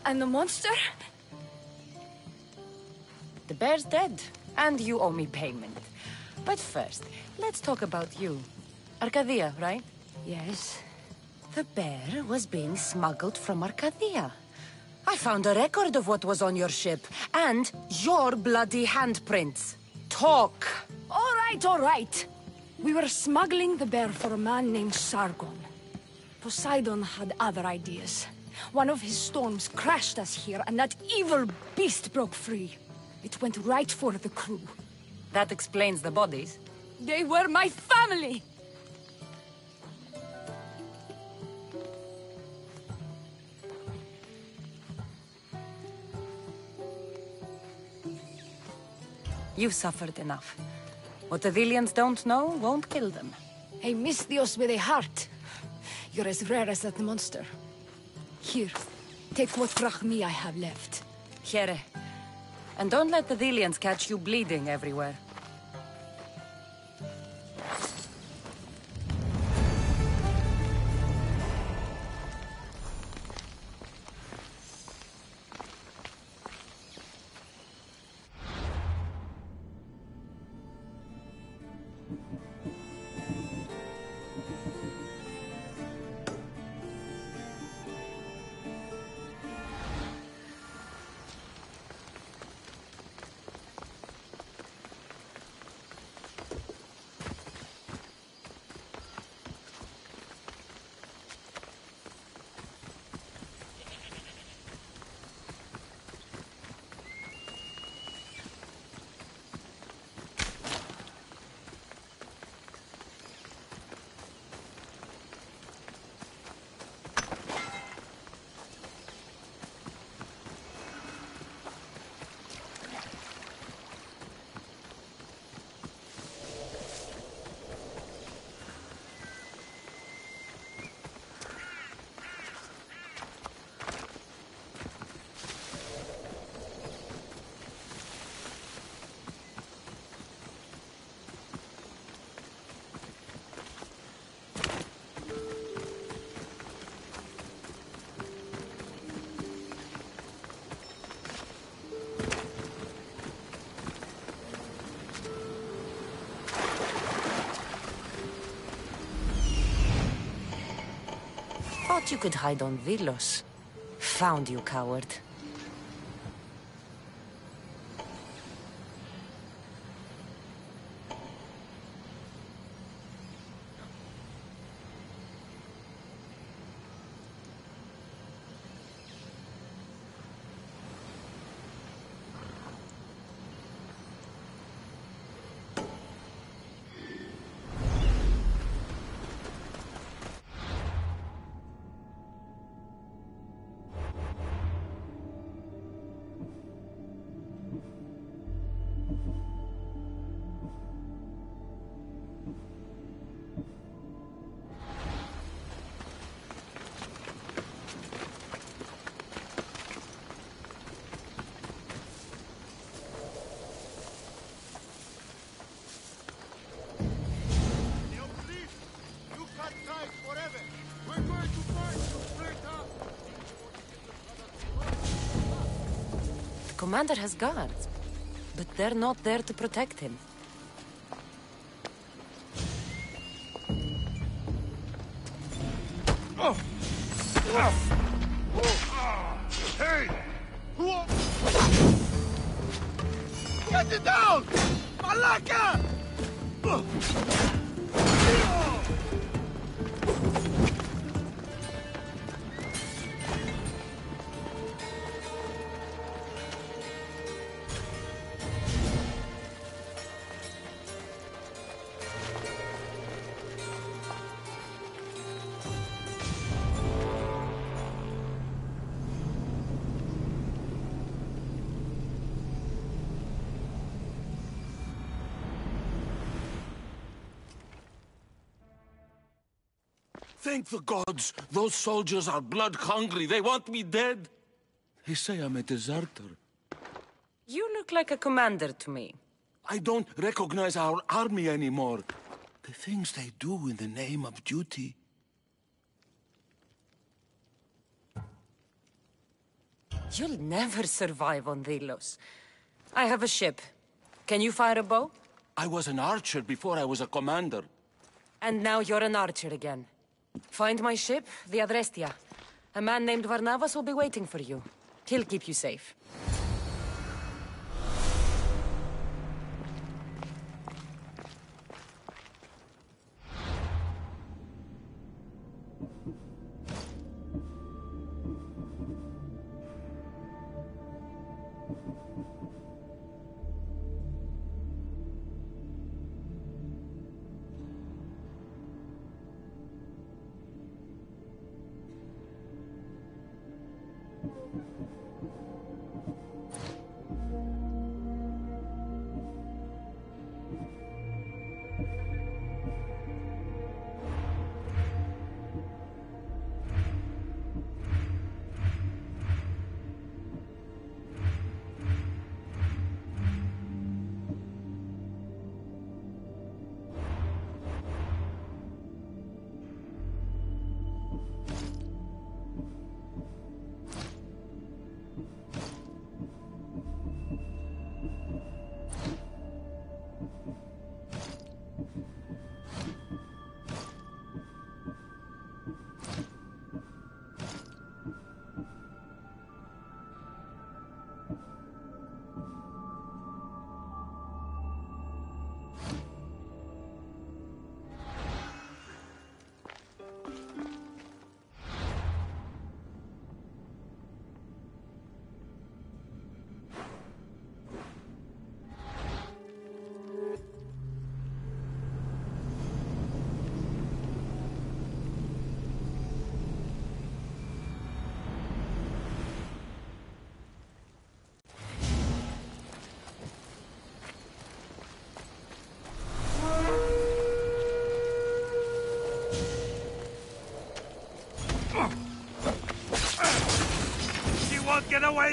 And the monster? The bear's dead, and you owe me payment. But first, let's talk about you. Arcadia, right? Yes. The bear was being smuggled from Arcadia. I found a record of what was on your ship, and your bloody handprints. Talk! All right. We were smuggling the bear for a man named Sargon. Poseidon had other ideas. One of his storms crashed us here, and that evil beast broke free. It went right for the crew. That explains the bodies. They were my family! You've suffered enough. What the Villians don't know won't kill them. A Misthios with a heart. You're as rare as that monster. Here, take what drachmi I have left. Here. And don't let the Delians catch you bleeding everywhere. Thought you could hide on Vilos. Found you, coward. Commander has guards, but they're not there to protect him. Oh! Hey! Get it down! Malaka! Thank the gods! Those soldiers are blood-hungry. They want me dead. They say I'm a deserter. You look like a commander to me. I don't recognize our army anymore. The things they do in the name of duty. You'll never survive on Delos. I have a ship. Can you fire a bow? I was an archer before I was a commander. And now you're an archer again. Find my ship, the Adrestia. A man named Varnavas will be waiting for you. He'll keep you safe.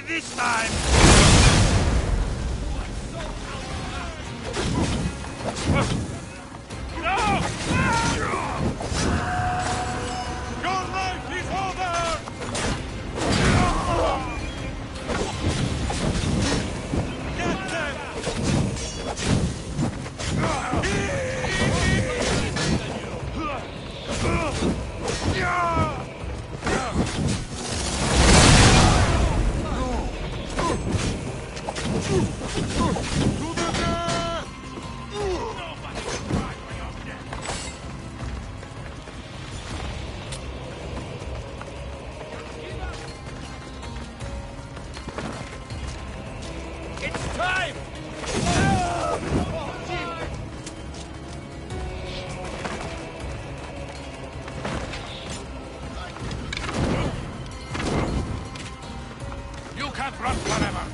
this time! No! Your life is over! Get them! It's time! You can't run forever.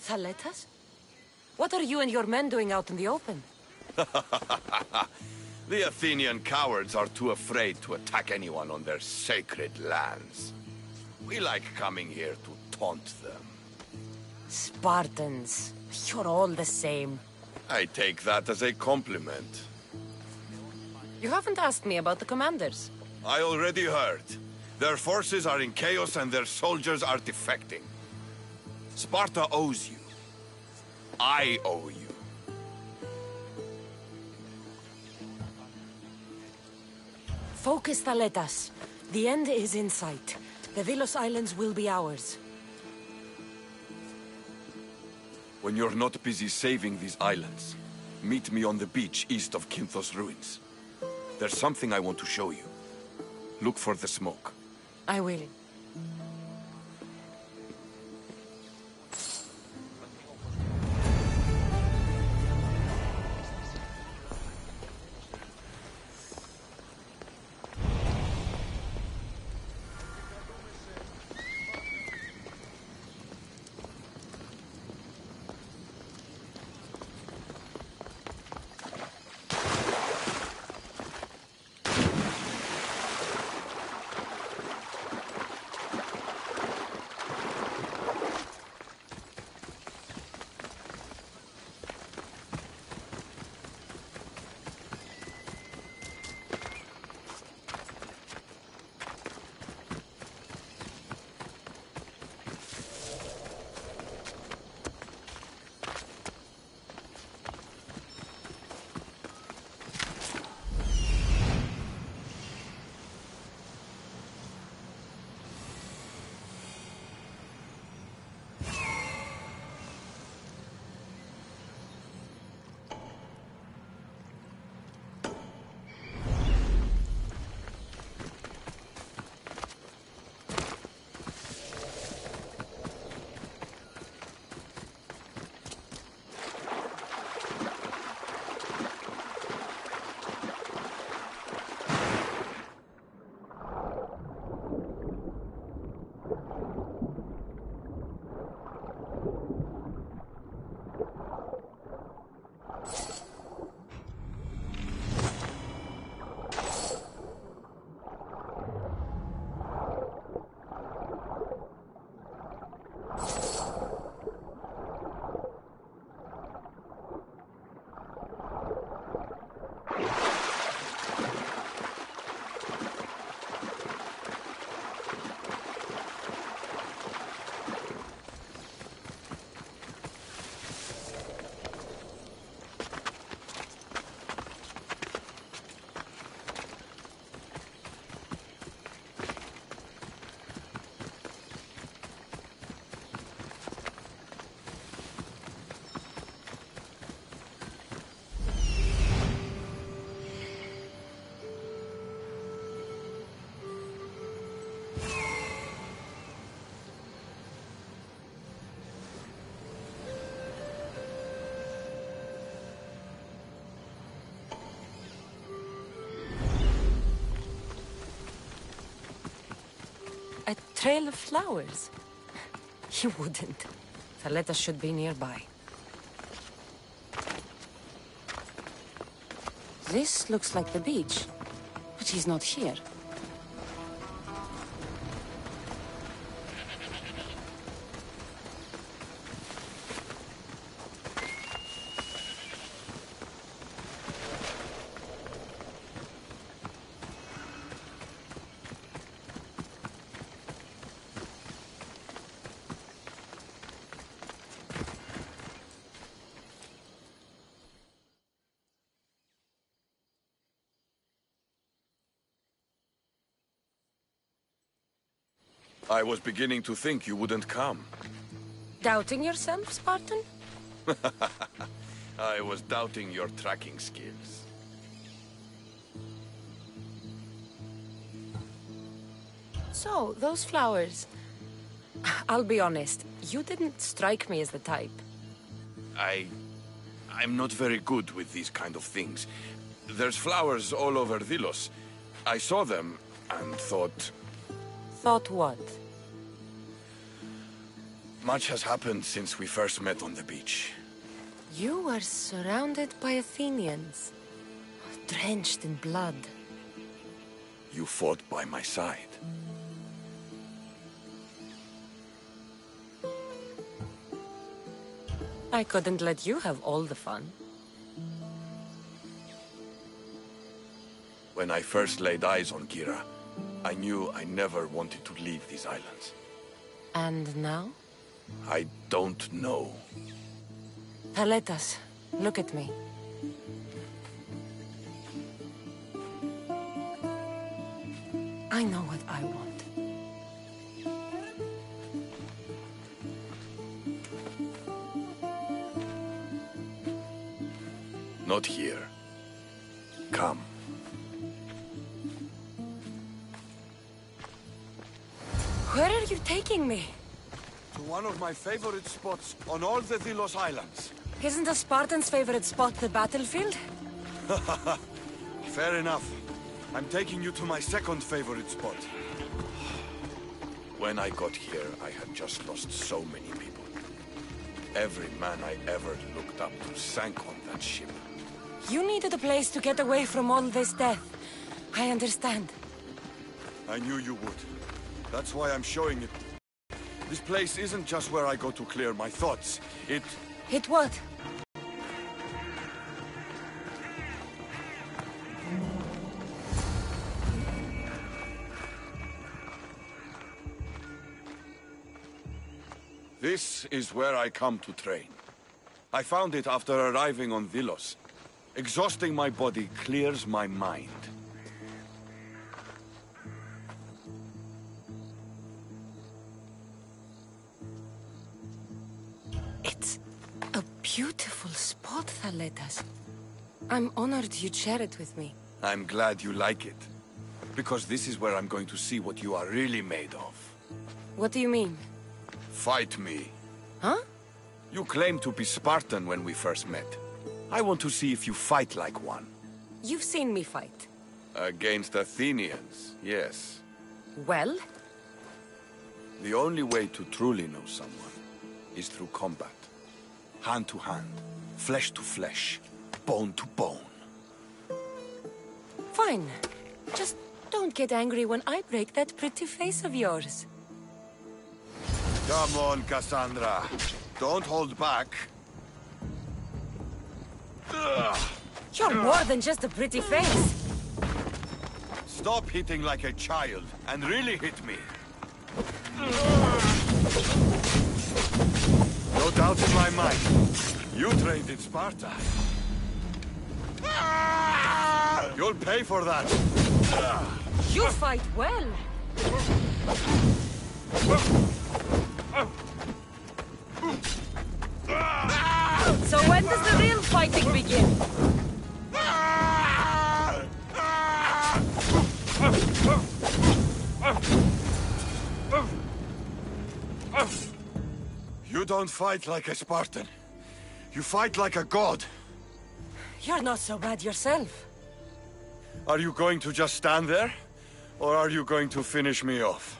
Saletas? What are you and your men doing out in the open? The Athenian cowards are too afraid to attack anyone on their sacred lands. We like coming here to taunt them. Spartans. You're all the same. I take that as a compliment. You haven't asked me about the commanders. I already heard. Their forces are in chaos and their soldiers are defecting. Sparta owes you. I owe you. Focus, Thaletas. The end is in sight. The Vilos Islands will be ours. When you're not busy saving these islands, meet me on the beach east of Kinthos ruins. There's something I want to show you. Look for the smoke. I will. A trail of flowers? You wouldn't. Thaletta should be nearby. This looks like the beach, but he's not here. I was beginning to think you wouldn't come. Doubting yourself, Spartan? I was doubting your tracking skills. So, those flowers... I'll be honest, you didn't strike me as the type. I'm not very good with these kind of things. There's flowers all over Delos. I saw them and thought... Thought what? Much has happened since we first met on the beach. You are surrounded by Athenians, drenched in blood. You fought by my side. I couldn't let you have all the fun. When I first laid eyes on Kira, I knew I never wanted to leave these islands. And now? I don't know. Thaletas, look at me. I know what I want. Not here. Come. Where are you taking me? To one of my favorite spots on all the Delos Islands. Isn't a Spartan's favorite spot the battlefield? Fair enough. I'm taking you to my second favorite spot. When I got here, I had just lost so many people. Every man I ever looked up to sank on that ship. You needed a place to get away from all this death. I understand. I knew you would. That's why I'm showing it. This place isn't just where I go to clear my thoughts. It what? This is where I come to train. I found it after arriving on Delos. Exhausting my body clears my mind. It's a beautiful spot, Thaletas. I'm honored you'd share it with me. I'm glad you like it. Because this is where I'm going to see what you are really made of. What do you mean? Fight me. Huh? You claimed to be Spartan when we first met. I want to see if you fight like one. You've seen me fight. Against Athenians, yes. Well? The only way to truly know someone is through combat. Hand to hand, flesh to flesh, bone to bone. Fine. Just don't get angry when I break that pretty face of yours. Come on, Cassandra. Don't hold back. You're more than just a pretty face. Stop hitting like a child and really hit me. No doubt in my mind. You trained in Sparta. You'll pay for that. You fight well. So when does the real fighting begin? You don't fight like a Spartan. You fight like a god. You're not so bad yourself. Are you going to just stand there? Or are you going to finish me off?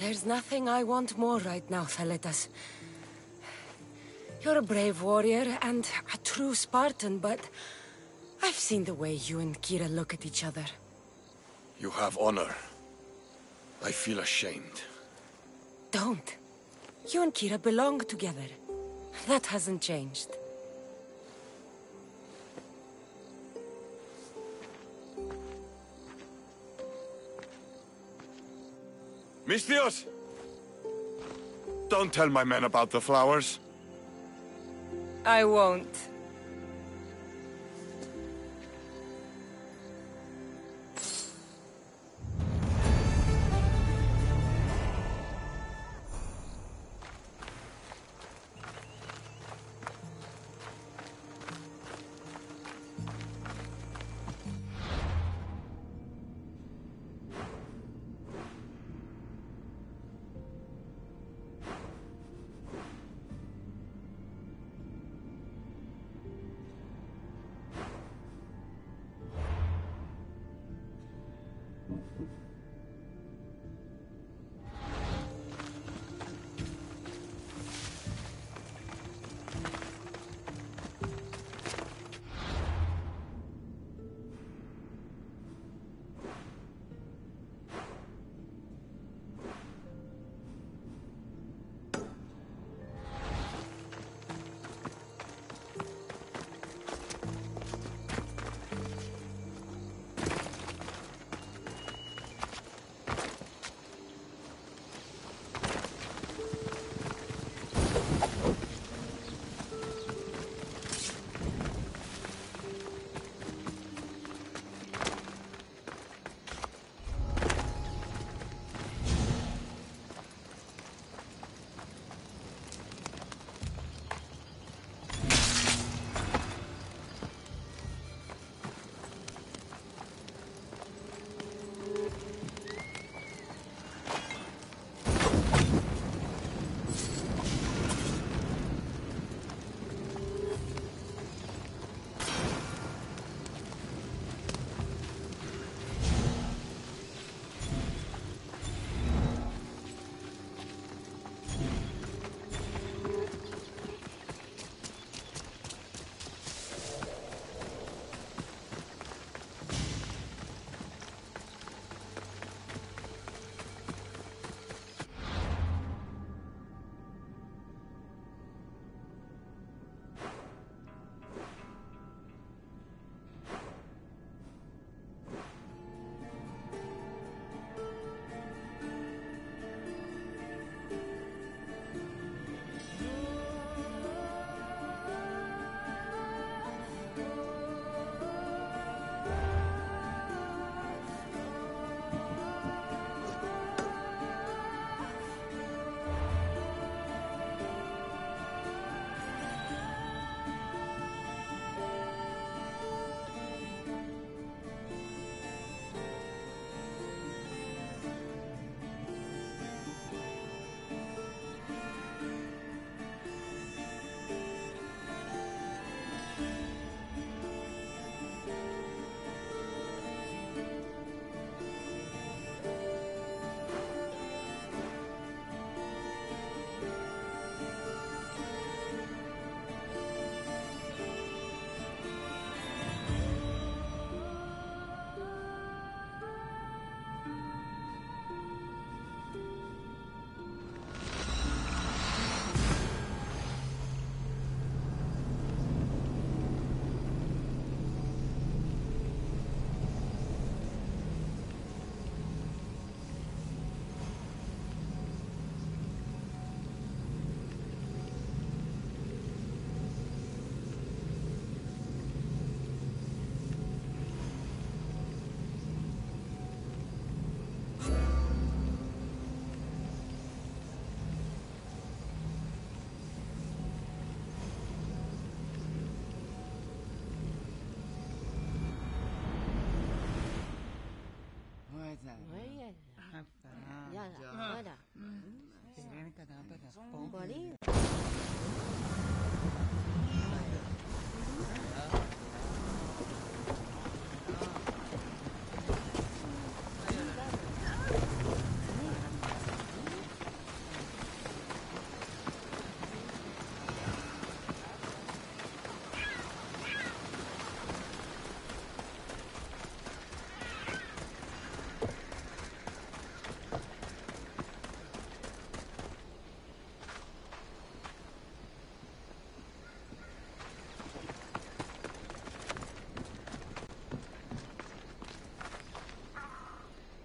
There's nothing I want more right now, Theletas. You're a brave warrior and a true Spartan, but I've seen the way you and Kira look at each other. You have honor. I feel ashamed. Don't. You and Kira belong together. That hasn't changed. Misthios! Don't tell my men about the flowers. I won't.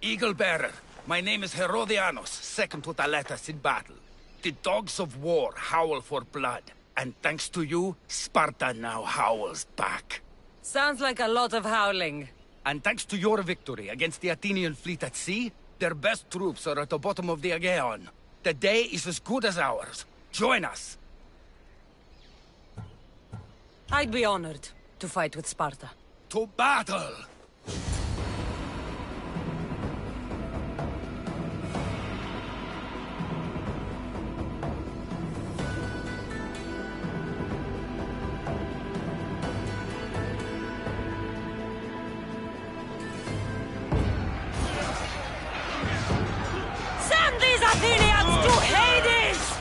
Eagle Bearer, my name is Herodianos, second to Thaletas in battle. The dogs of war howl for blood, and thanks to you, Sparta now howls back. Sounds like a lot of howling. And thanks to your victory against the Athenian fleet at sea, their best troops are at the bottom of the Aegean. The day is as good as ours. Join us! I'd be honored to fight with Sparta. To battle! Send these Athenians to Hades!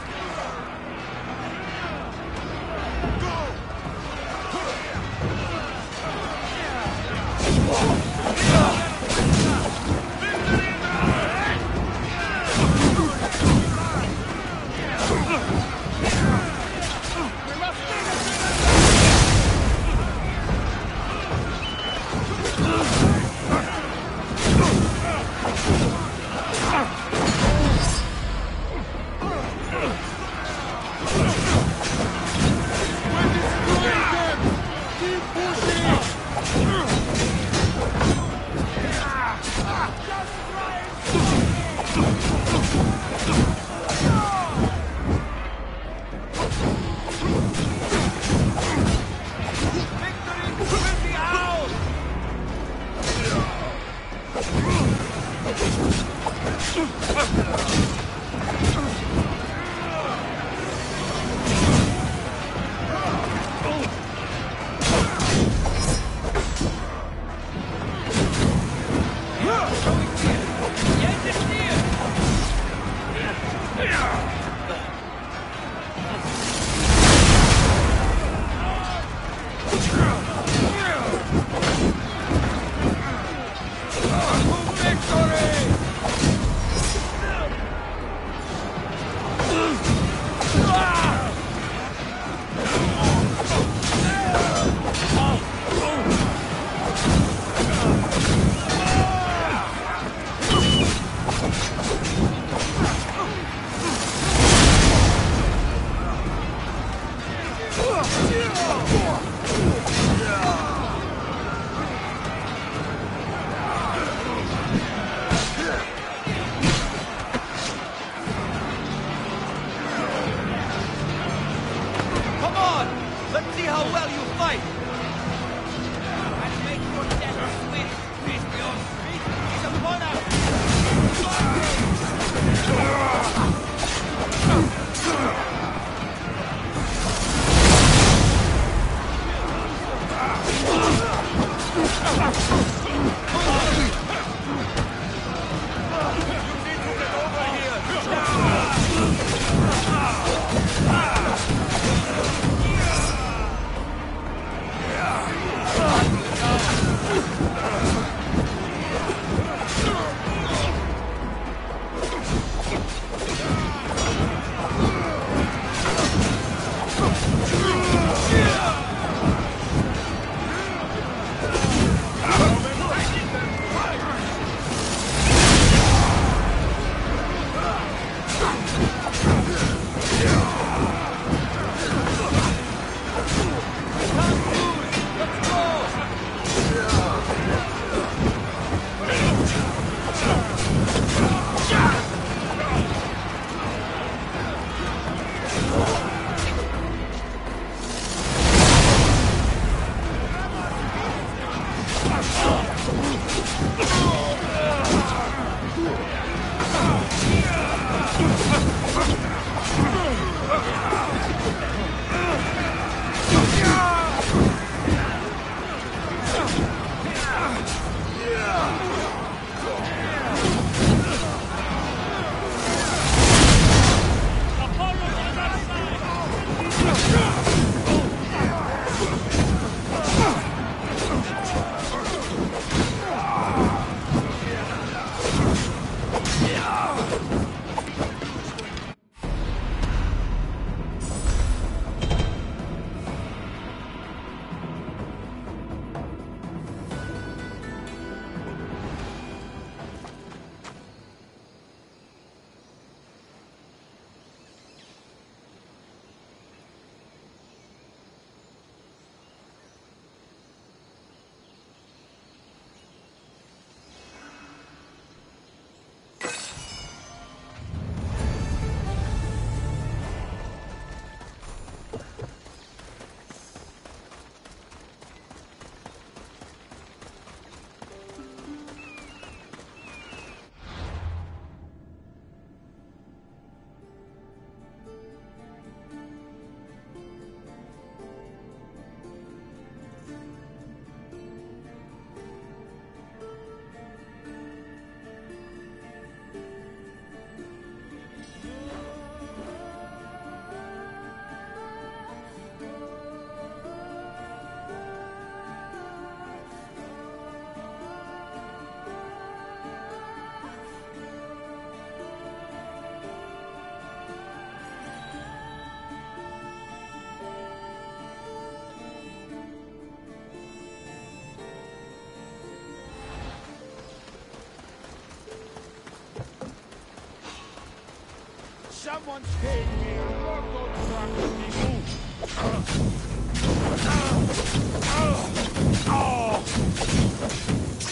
Someone stay here. Lord, don't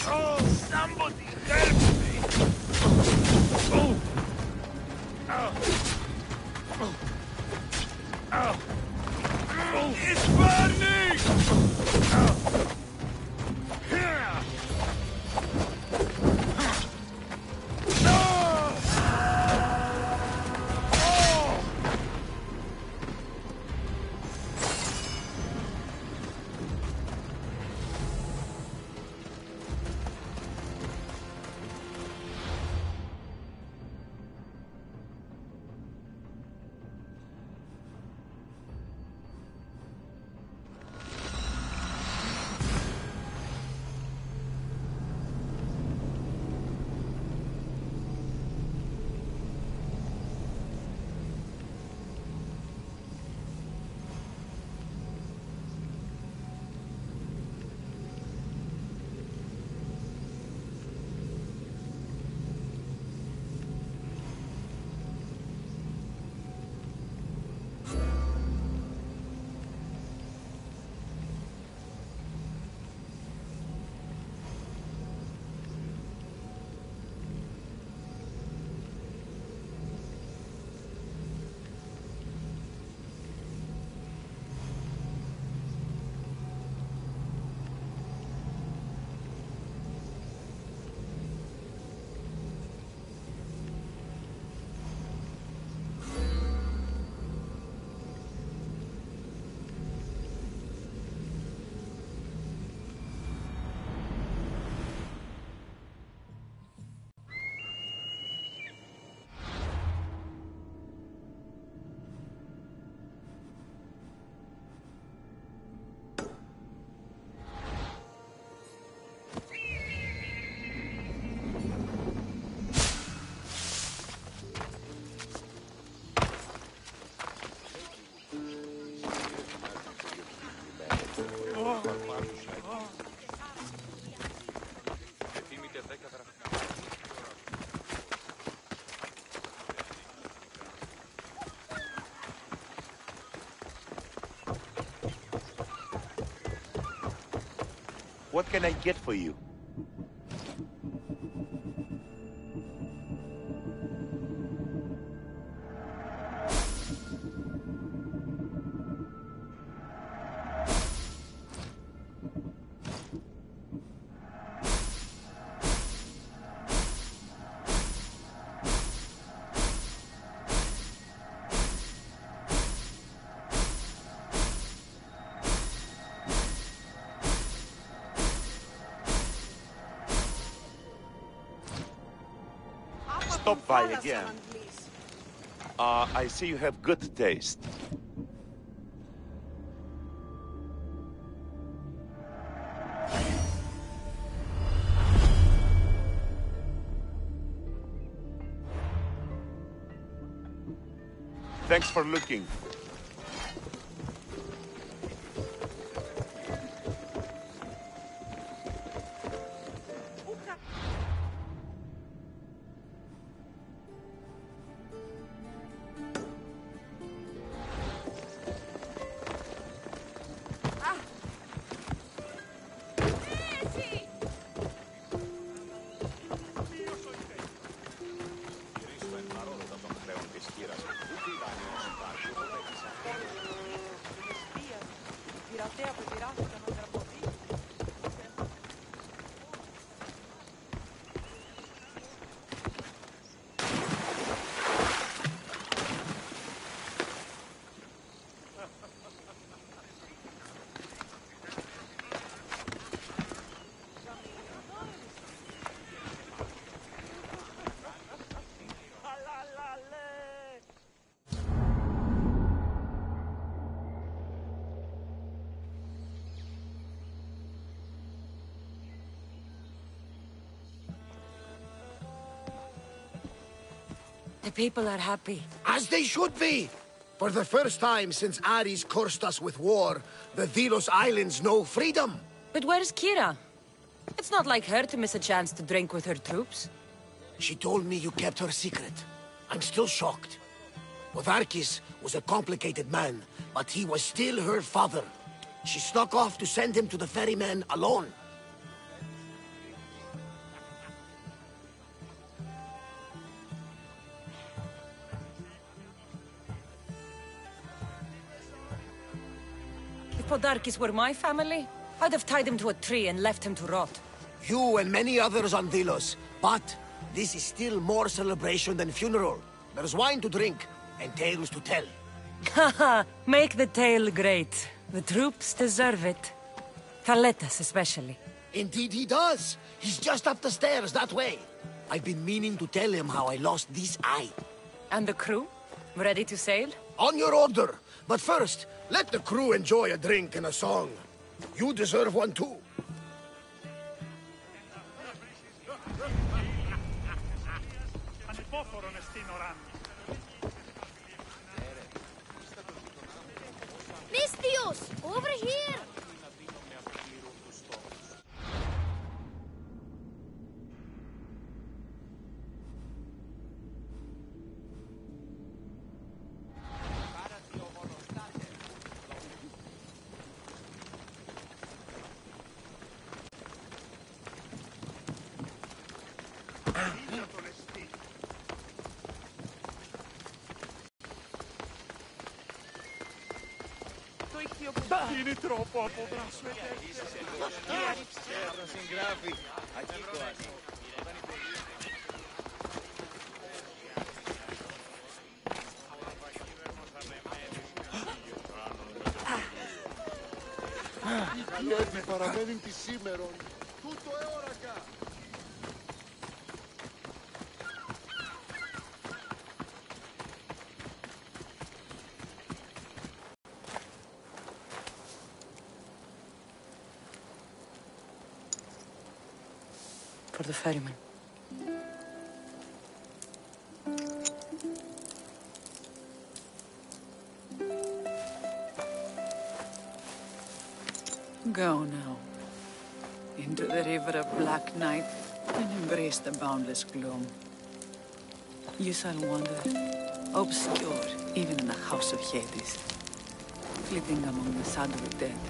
drop somebody help me! It's burning! What can I get for you? Stop by again. I see you have good taste. Thanks for looking. The people are happy. As they should be! For the first time since Ares cursed us with war, the Delos Islands know freedom! But where's Kira? It's not like her to miss a chance to drink with her troops. She told me you kept her secret. I'm still shocked. Otharkis was a complicated man, but he was still her father. She snuck off to send him to the ferryman alone. If Podarkis were my family, I'd have tied him to a tree and left him to rot. You and many others on Delos, but this is still more celebration than funeral. There's wine to drink, and tales to tell. Haha, make the tale great. The troops deserve it. Thaletas especially. Indeed he does. He's just up the stairs that way. I've been meaning to tell him how I lost this eye. And the crew? Ready to sail? On your order. But first, let the crew enjoy a drink and a song. You deserve one too. Mistios, over here! Είναι τρόπο από δράσου. Συγγράφει. Λέμε παραμένει τη σήμερον. Τούτο εόρακα. For the ferryman. Go now. Into the river of black night and embrace the boundless gloom. You shall wander, obscure even in the house of Hades, flitting among the shadowy dead.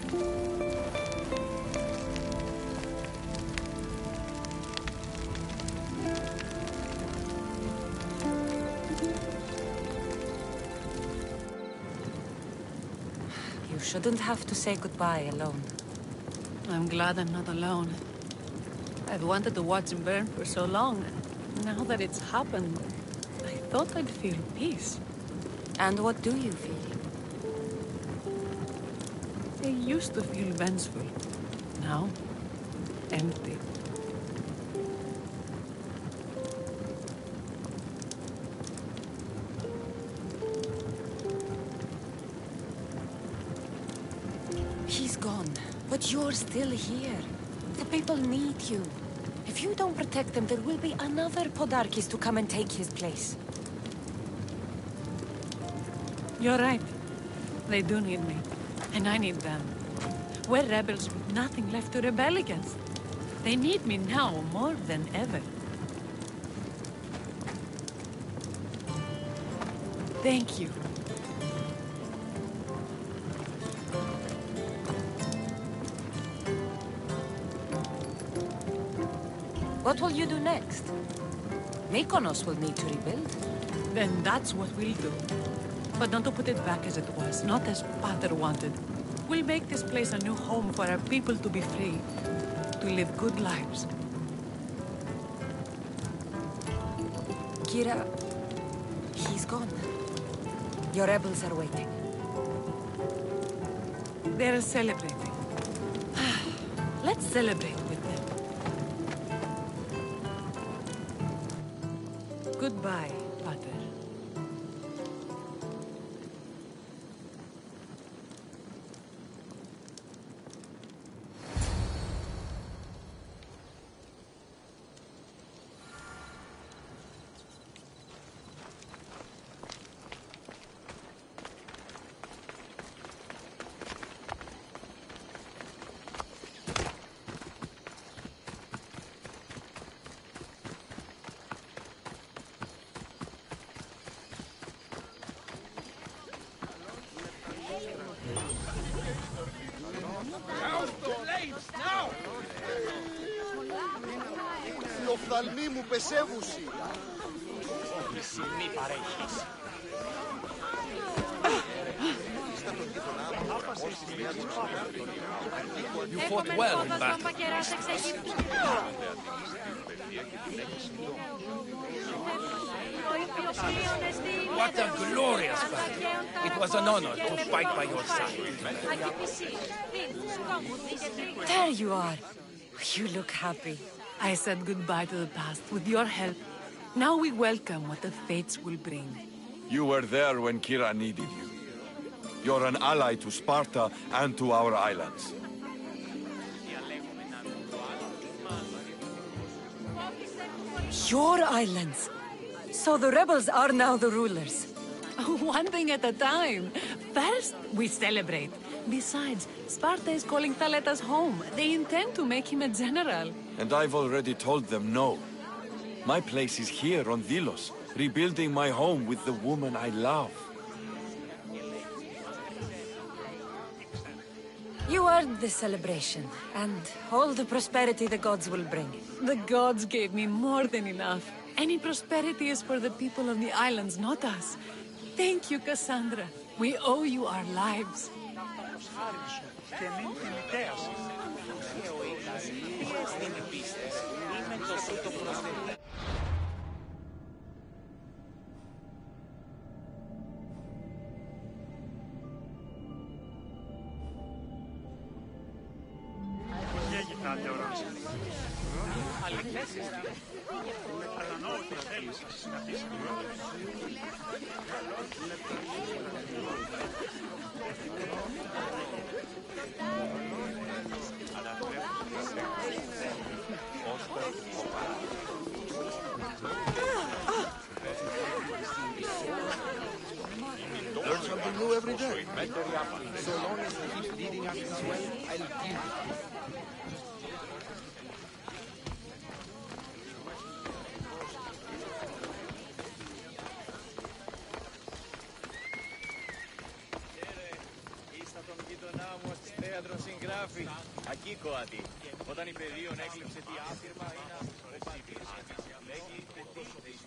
You shouldn't have to say goodbye alone. I'm glad I'm not alone. I've wanted to watch him burn for so long. Now that it's happened, I thought I'd feel peace. And what do you feel? I used to feel vengeful. Now, empty. He's gone, but you're still here. The people need you. If you don't protect them, there will be another Podarkis to come and take his place. You're right. They do need me. And I need them. We're rebels with nothing left to rebel against. They need me now more than ever. Thank you. What will you do next? Mykonos will need to rebuild. Then that's what we'll do. But not to put it back as it was, not as Pater wanted. We'll make this place a new home for our people to be free, to live good lives. Kira, he's gone. Your rebels are waiting. They're celebrating. Let's celebrate with them. Goodbye, Pater. οφθαλμοί μου πεσεύουσι. Εσύ μη παρέχεις. You fought well in battle. What a glorious battle. It was an honor to fight by your side. There you are. You look happy. I said goodbye to the past with your help. Now we welcome what the fates will bring. You were there when Kira needed you. You're an ally to Sparta and to our islands. Your islands. So the rebels are now the rulers. One thing at a time. First, we celebrate. Besides, Sparta is calling Thaletas home. They intend to make him a general. And I've already told them no. My place is here on Delos, rebuilding my home with the woman I love. You earned this celebration, and all the prosperity the gods will bring. The gods gave me more than enough. Any prosperity is for the people of the islands, not us. Thank you, Cassandra. We owe you our lives. Κατανοώ ότι θέλεις να συναντήσεις την Learn something new every day. So long as he keeps leading us this way, I'll deal with him. Ακίκοατη. Όταν η πεδίων έκλεψε τη άφηρμα, είναι αποφασίτης. Λέγει πετύχτε εις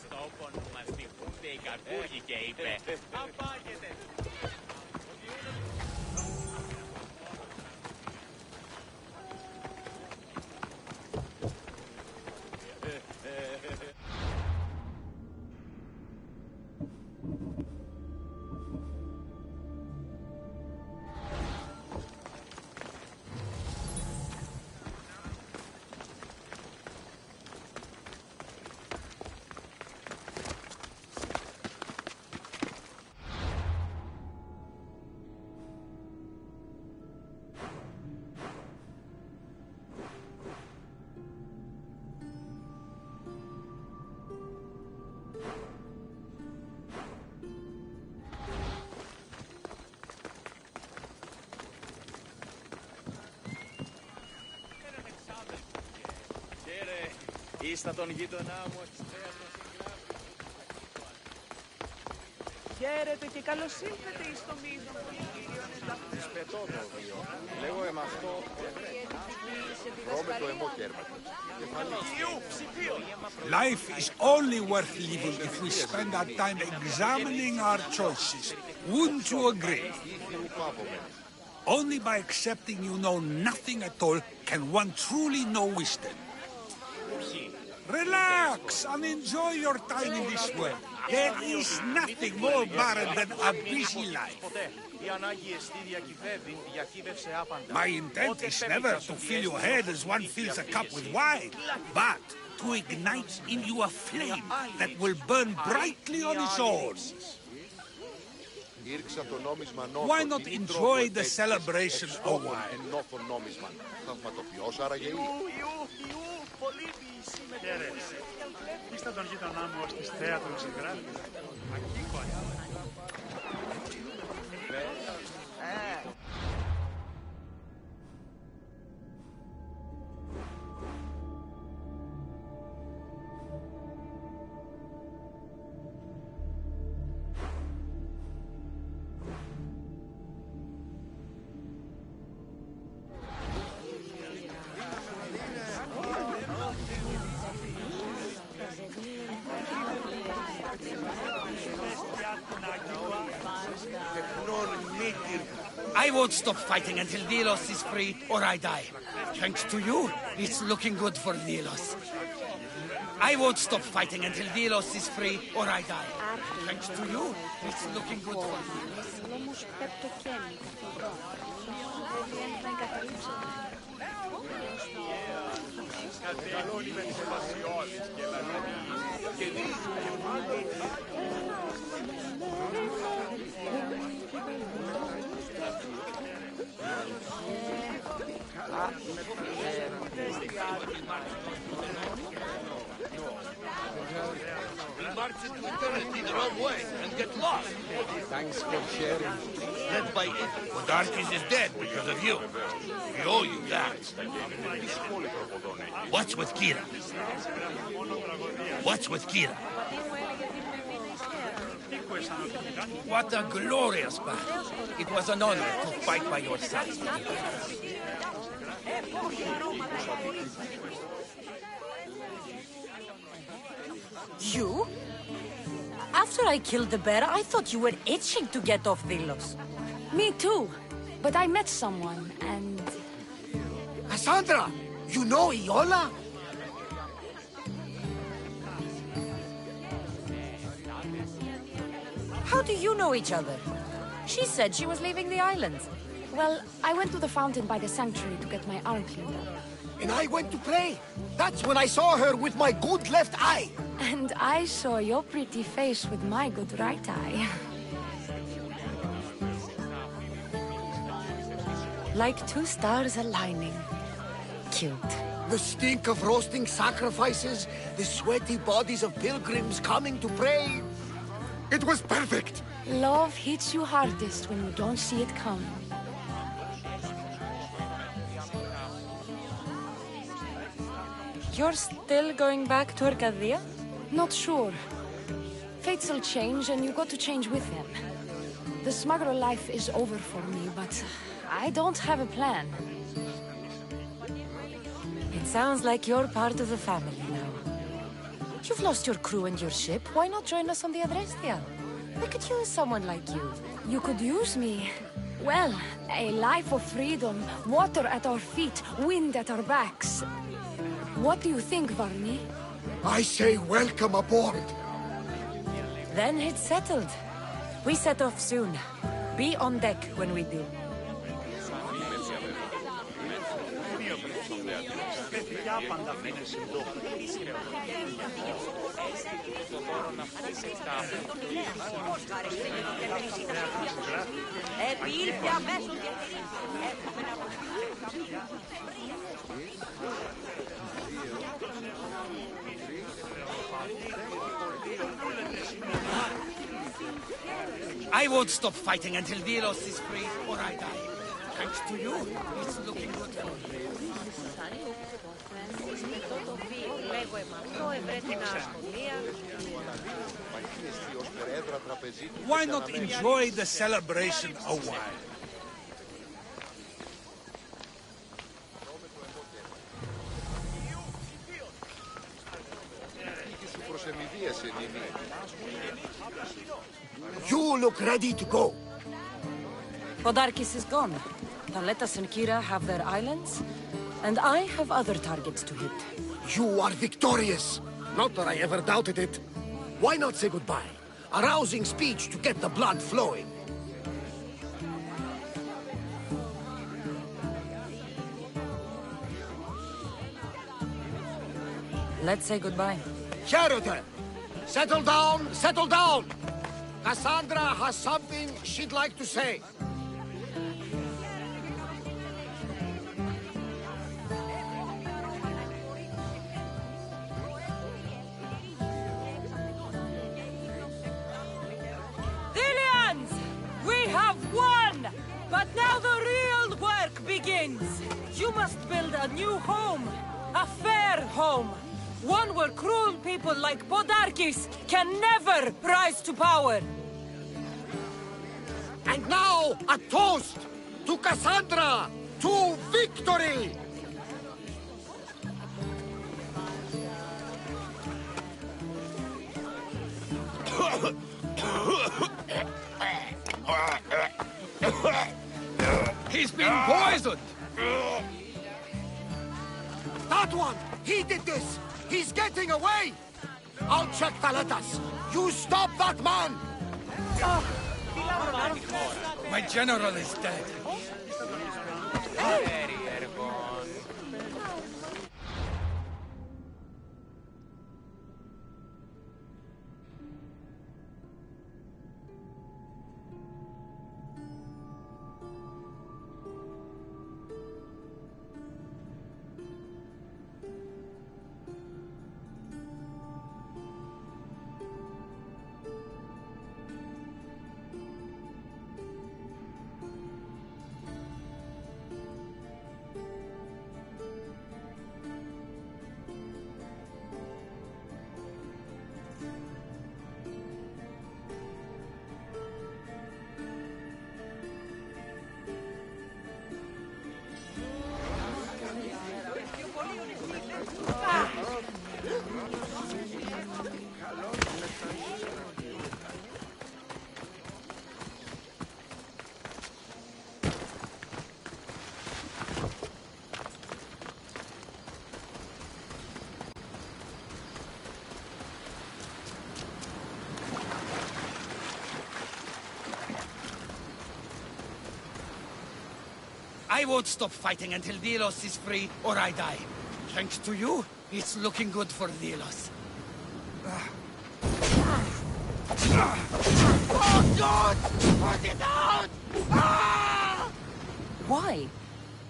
στόχων που μας τυχούνται οι καρπούγοι και είπε «Απάγεται». Ήστα τον γείτονά μου της θέατρος συγγράφη. Χαίρετε και καλώς ήλθατε εις το μείζον πολυτήριον εδάφους. Σπετώ το βίο. Λέγω εμαυτό βρώμε το εμό κέρματος. Life is only worth living if we spend our time examining our choices. Wouldn't you agree? Only by accepting you know nothing at all can one truly know wisdom. Relax and enjoy your time in this world. There is nothing more barren than a busy life. My intent is never to fill your head as one fills a cup with wine, but to ignite in you a flame that will burn brightly on its own. Why not enjoy the celebration a while? Ήστα τον γείτονά μου ως της θέατρος συγγράφη. Ακίκοατη. I won't stop fighting until Delos is free or I die. Thanks to you, it's looking good for Delos. I won't stop fighting until Delos is free or I die. Thanks to you, it's looking good for Delos. We march into eternity the wrong way and get lost. Thanks for sharing. Led by Darkis is dead because of you. We owe you that. What's with Kira? What's with Kira? What a glorious battle. It was an honor to fight by your side. You? After I killed the bear, I thought you were itching to get off Delos. Me too. But I met someone, and... Cassandra! You know Iola? How do you know each other? She said she was leaving the island. Well, I went to the fountain by the sanctuary to get my arm cleaned up. And I went to pray. That's when I saw her with my good left eye. And I saw your pretty face with my good right eye. Like two stars aligning. Cute. The stink of roasting sacrifices, the sweaty bodies of pilgrims coming to pray. It was perfect. Love hits you hardest when you don't see it coming. You're still going back to Arcadia? Not sure. Fates will change, and you got to change with them. The smuggler life is over for me, but I don't have a plan. It sounds like you're part of the family now. You've lost your crew and your ship. Why not join us on the Adrestia? We could use someone like you. You could use me. Well, a life of freedom, water at our feet, wind at our backs. What do you think, Varney? I say welcome aboard. Then it's settled. We set off soon. Be on deck when we do. I won't stop fighting until Delos is free or I die. Thanks to you, it's looking good for me. Why not enjoy the celebration a while? You look ready to go. Podarkis is gone. Taletas and Kira have their islands, and I have other targets to hit. You are victorious. Not that I ever doubted it. Why not say goodbye? A rousing speech to get the blood flowing. Let's say goodbye. Sheridan! Settle down, settle down! Cassandra has something she'd like to say. Dilians! We have won! But now the real work begins! You must build a new home. A fair home. One where cruel people like Podarkis can never rise to power. And now, a toast to Cassandra, to victory! He's been poisoned! That one! He did this! He's getting away! I'll check the letters. You stop that man! My general is dead. I won't stop fighting until Delos is free, or I die. Thanks to you, it's looking good for Delos. Oh, God! Put it out! Ah! Why?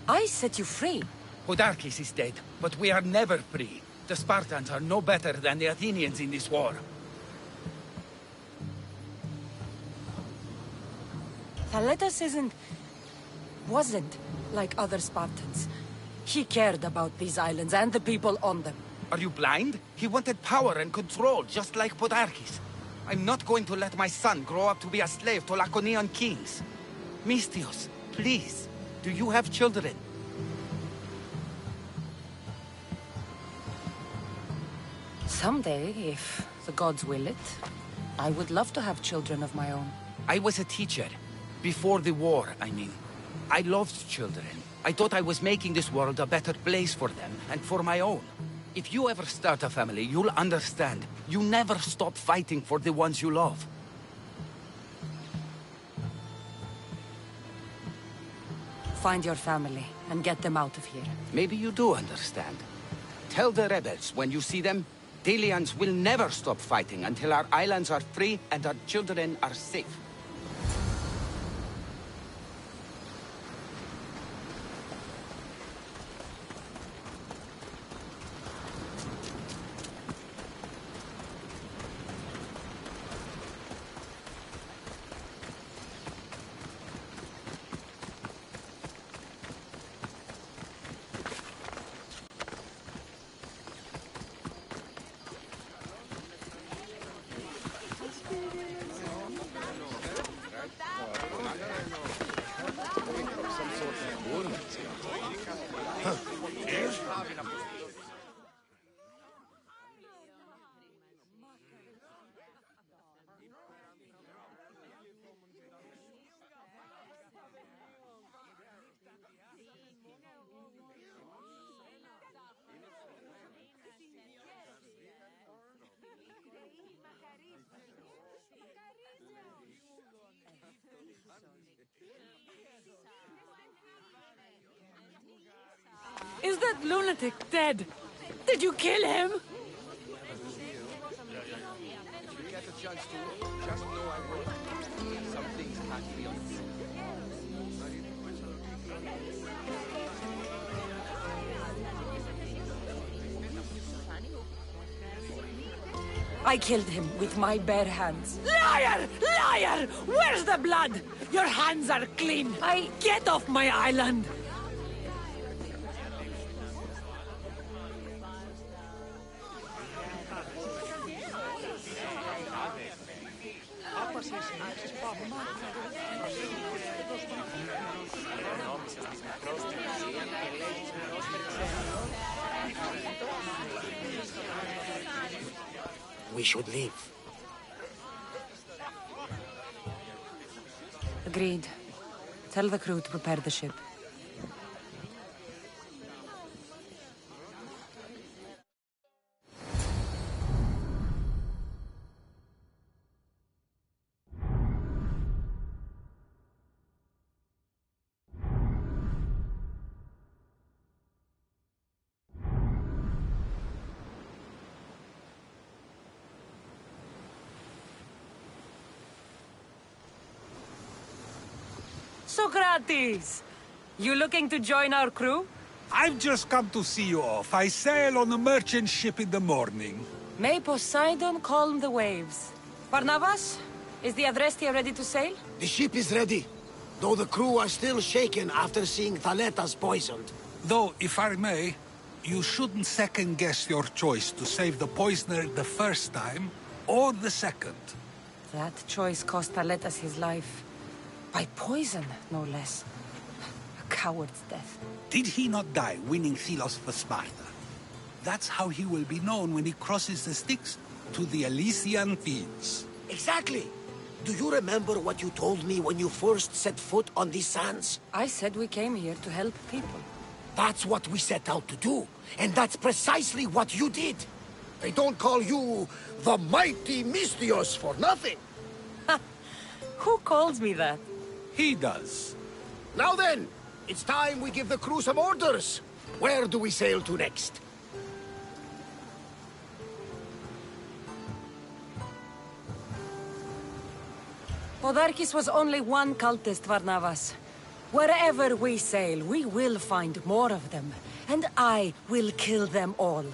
I set you free. Podarkes is dead, but we are never free. The Spartans are no better than the Athenians in this war. Thaletas wasn't like other Spartans. He cared about these islands and the people on them. Are you blind? He wanted power and control, just like Podarkes. I'm not going to let my son grow up to be a slave to Laconian kings. Misthios, please, do you have children? Someday, if the gods will it, I would love to have children of my own. I was a teacher. Before the war, I mean. I loved children. I thought I was making this world a better place for them, and for my own. If you ever start a family, you'll understand. You never stop fighting for the ones you love. Find your family, and get them out of here. Maybe you do understand. Tell the rebels when you see them, Delians will never stop fighting until our islands are free and our children are safe. Is that lunatic dead? Did you kill him? If you get a chance to, just know I will. Some things can't be unseen. I killed him with my bare hands. Liar! Liar! Where's the blood? Your hands are clean. Get off my island! We should leave. Agreed. Tell the crew to prepare the ship. Socrates! You looking to join our crew? I've just come to see you off. I sail on a merchant ship in the morning. May Poseidon calm the waves. Barnabas, is the Adrestia ready to sail? The ship is ready, though the crew are still shaken after seeing Thaletas poisoned. Though, if I may, you shouldn't second-guess your choice to save the poisoner the first time, or the second. That choice cost Thaletas his life. By poison, no less. A coward's death. Did he not die winning Thelos for Sparta? That's how he will be known when he crosses the Styx to the Elysian fields. Exactly! Do you remember what you told me when you first set foot on these sands? I said we came here to help people. That's what we set out to do, and that's precisely what you did. They don't call you the mighty Mystios for nothing. Who calls me that? He does. Now then, it's time we give the crew some orders. Where do we sail to next? Podarkis was only one cultist, Varnavas. Wherever we sail, we will find more of them. And I will kill them all.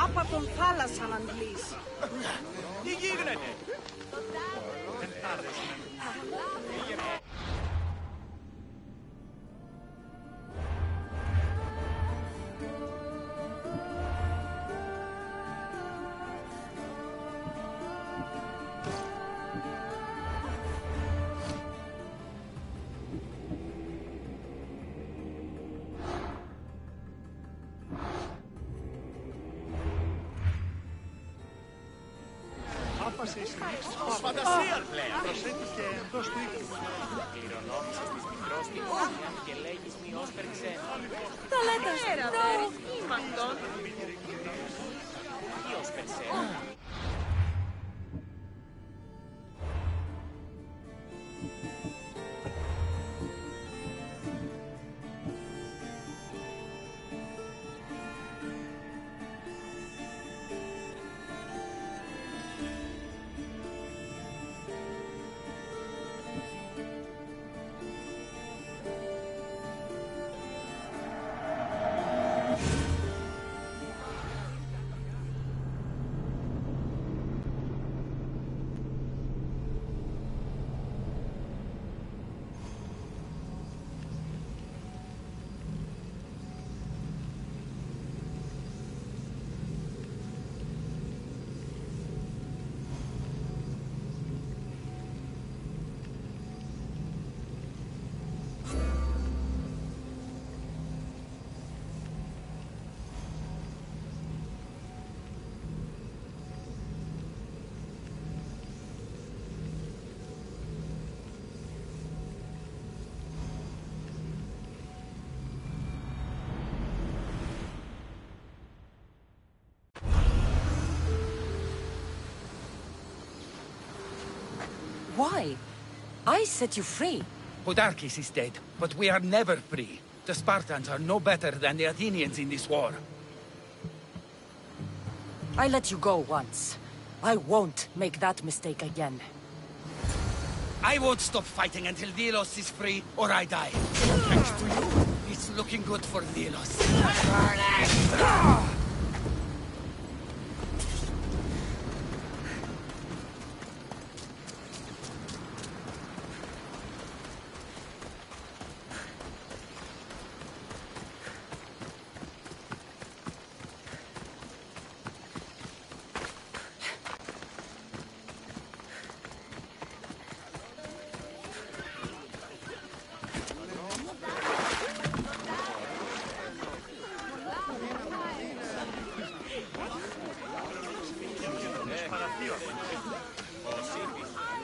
Άπα τον θάλασσαν, Αντλής. Τι γίνεται? Φαντασία πλέον. Προσέτυχε εντός του οίκου. Κληρονόμησες της μικρός τυχόνια και λέγεις μη όσπερ ξένο. Ταλέτας, no! Ήμαντον. Τι όσπερ ξένο. Why? I set you free. Podarkes is dead, but we are never free. The Spartans are no better than the Athenians in this war. I let you go once. I won't make that mistake again. I won't stop fighting until Delos is free, or I die. Thanks to you, it's looking good for Delos.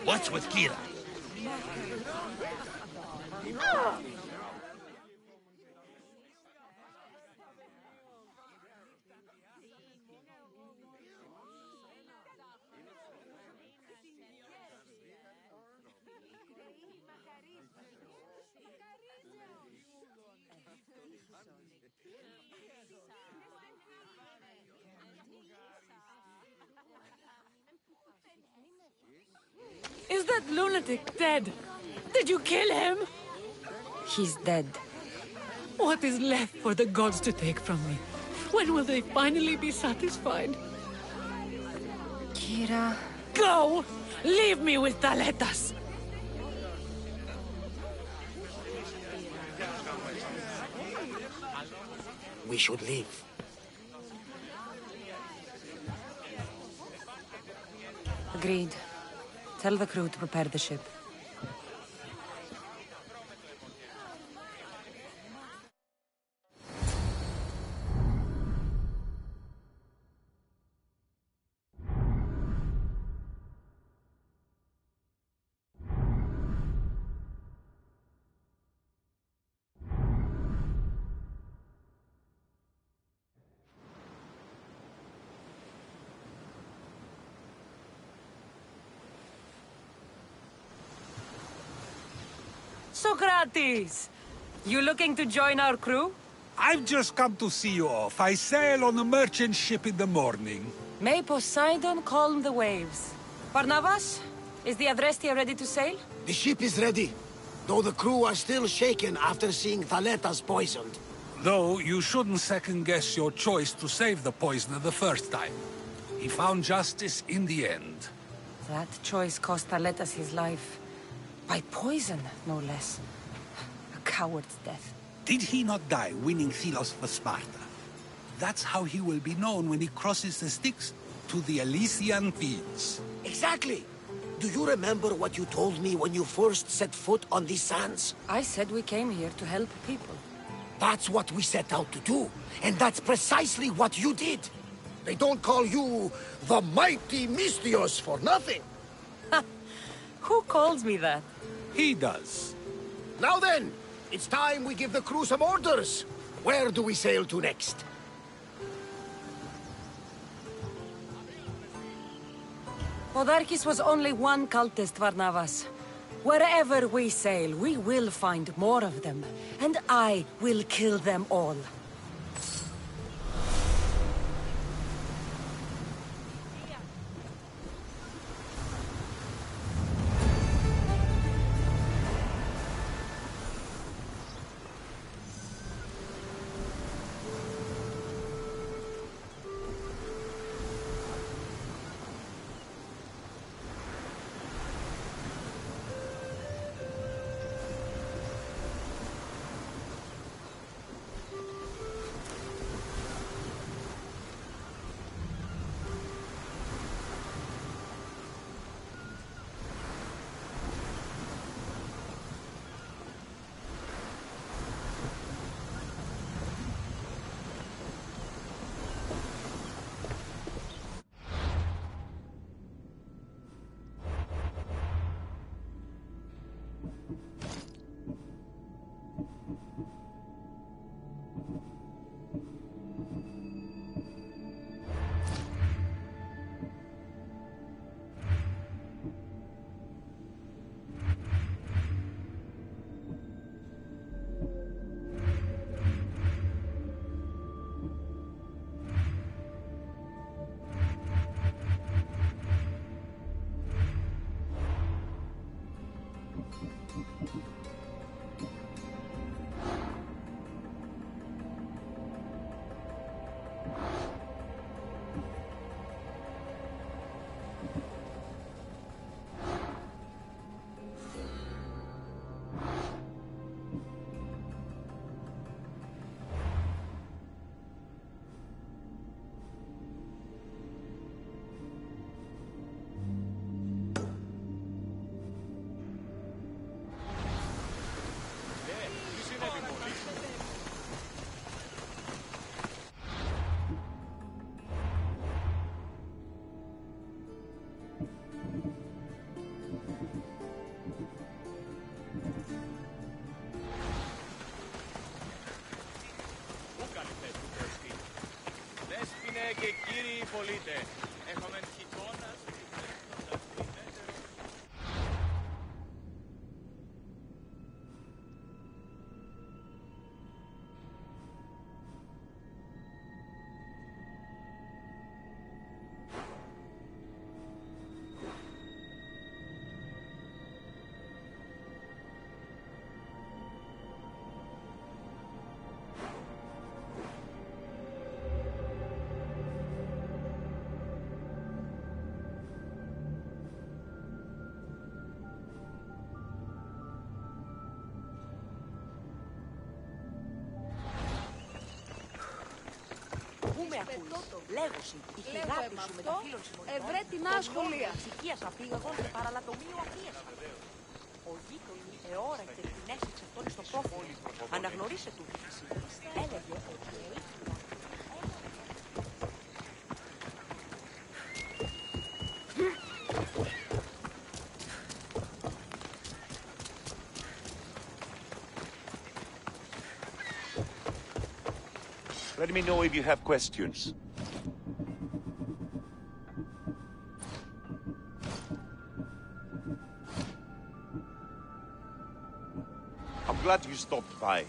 What's with Kira? Is that lunatic dead? Did you kill him? He's dead. What is left for the gods to take from me? When will they finally be satisfied? Kira... Go! Leave me with Taletas! We should leave. Agreed. Tell the crew to prepare the ship. Socrates! You looking to join our crew? I've just come to see you off. I sail on a merchant ship in the morning. May Poseidon calm the waves. Barnabas, is the Adrestia ready to sail? The ship is ready, though the crew are still shaken after seeing Thaletas poisoned. Though you shouldn't second-guess your choice to save the poisoner the first time. He found justice in the end. That choice cost Aletas his life. By poison, no less. A coward's death. Did he not die winning Thelos for Sparta? That's how he will be known when he crosses the Styx to the Elysian Fields. Exactly! Do you remember what you told me when you first set foot on these sands? I said we came here to help people. That's what we set out to do, and that's precisely what you did. They don't call you the mighty Mystios for nothing. Who calls me that? He does. Now then, it's time we give the crew some orders. Where do we sail to next? Podarkis was only one cultist, Varnavas. Wherever we sail, we will find more of them. And I will kill them all. και κύριοι πολίτες, έχουμε χειτώνας. Πού με ακούς, λέγωση, η χιγάτη σου με τα φίλων συμμορφών, ευρέ την ασχολία. Εξοικίας απήγαγων και παραλατομείο αφίασα. Ο γείτονι εώρακε την έσυξε αυτόν στο πρόφυλο. Αναγνωρίσε του φύση. Έλεγε ότι Let me know if you have questions. I'm glad you stopped by.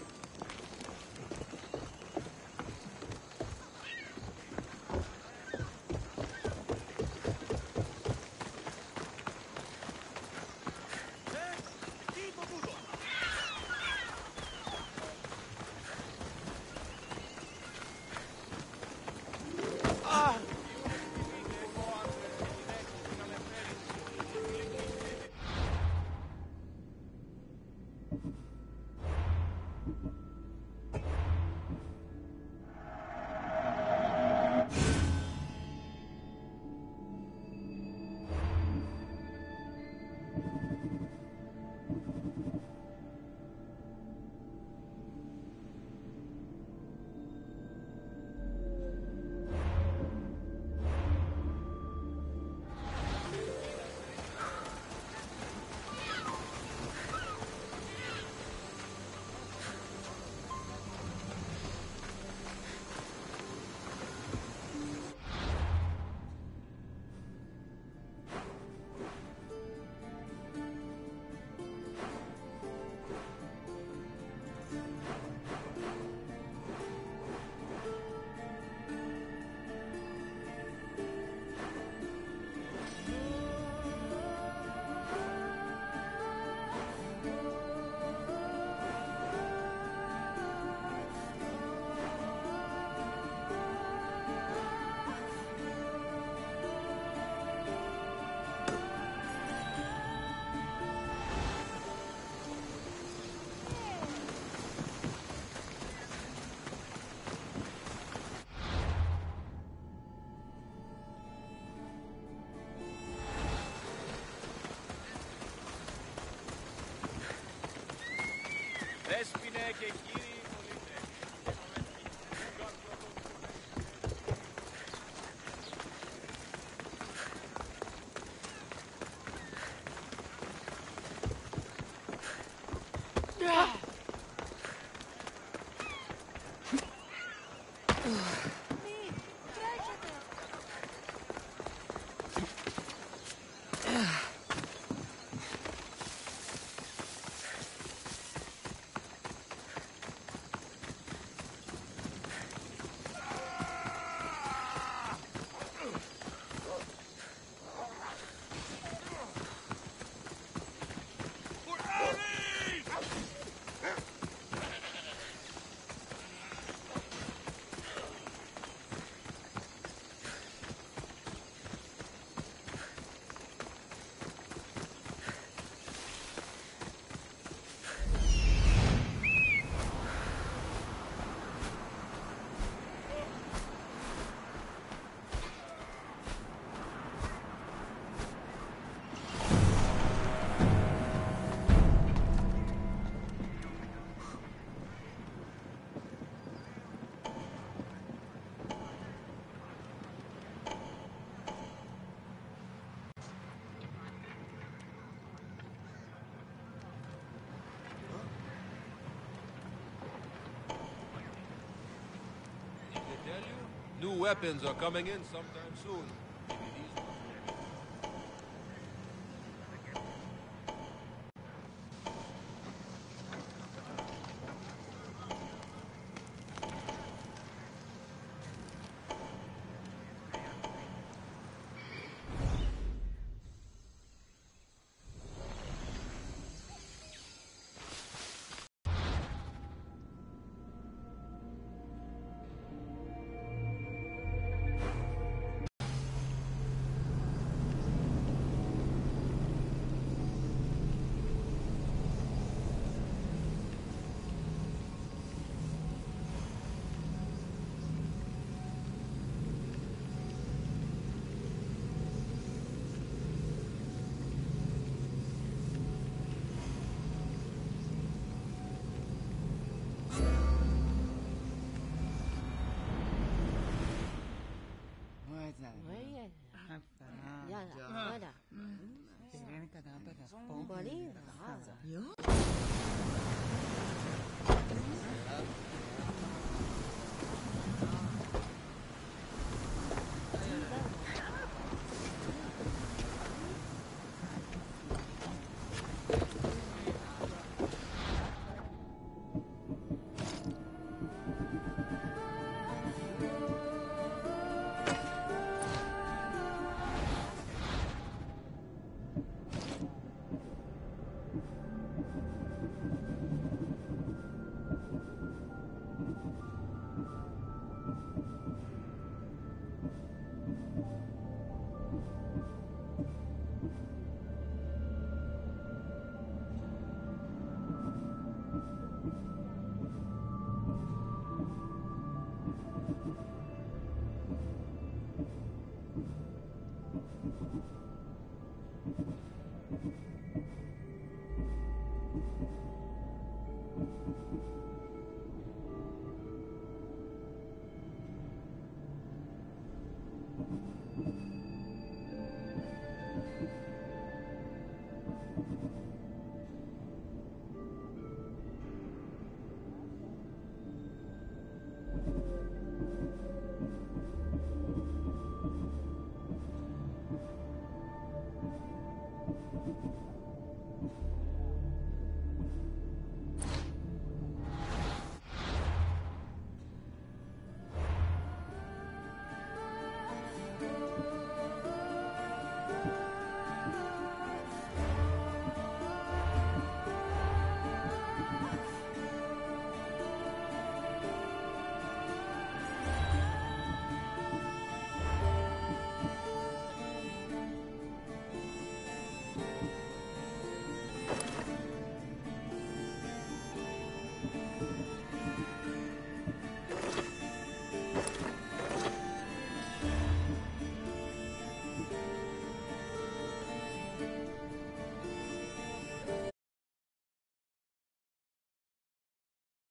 New weapons are coming in sometime soon.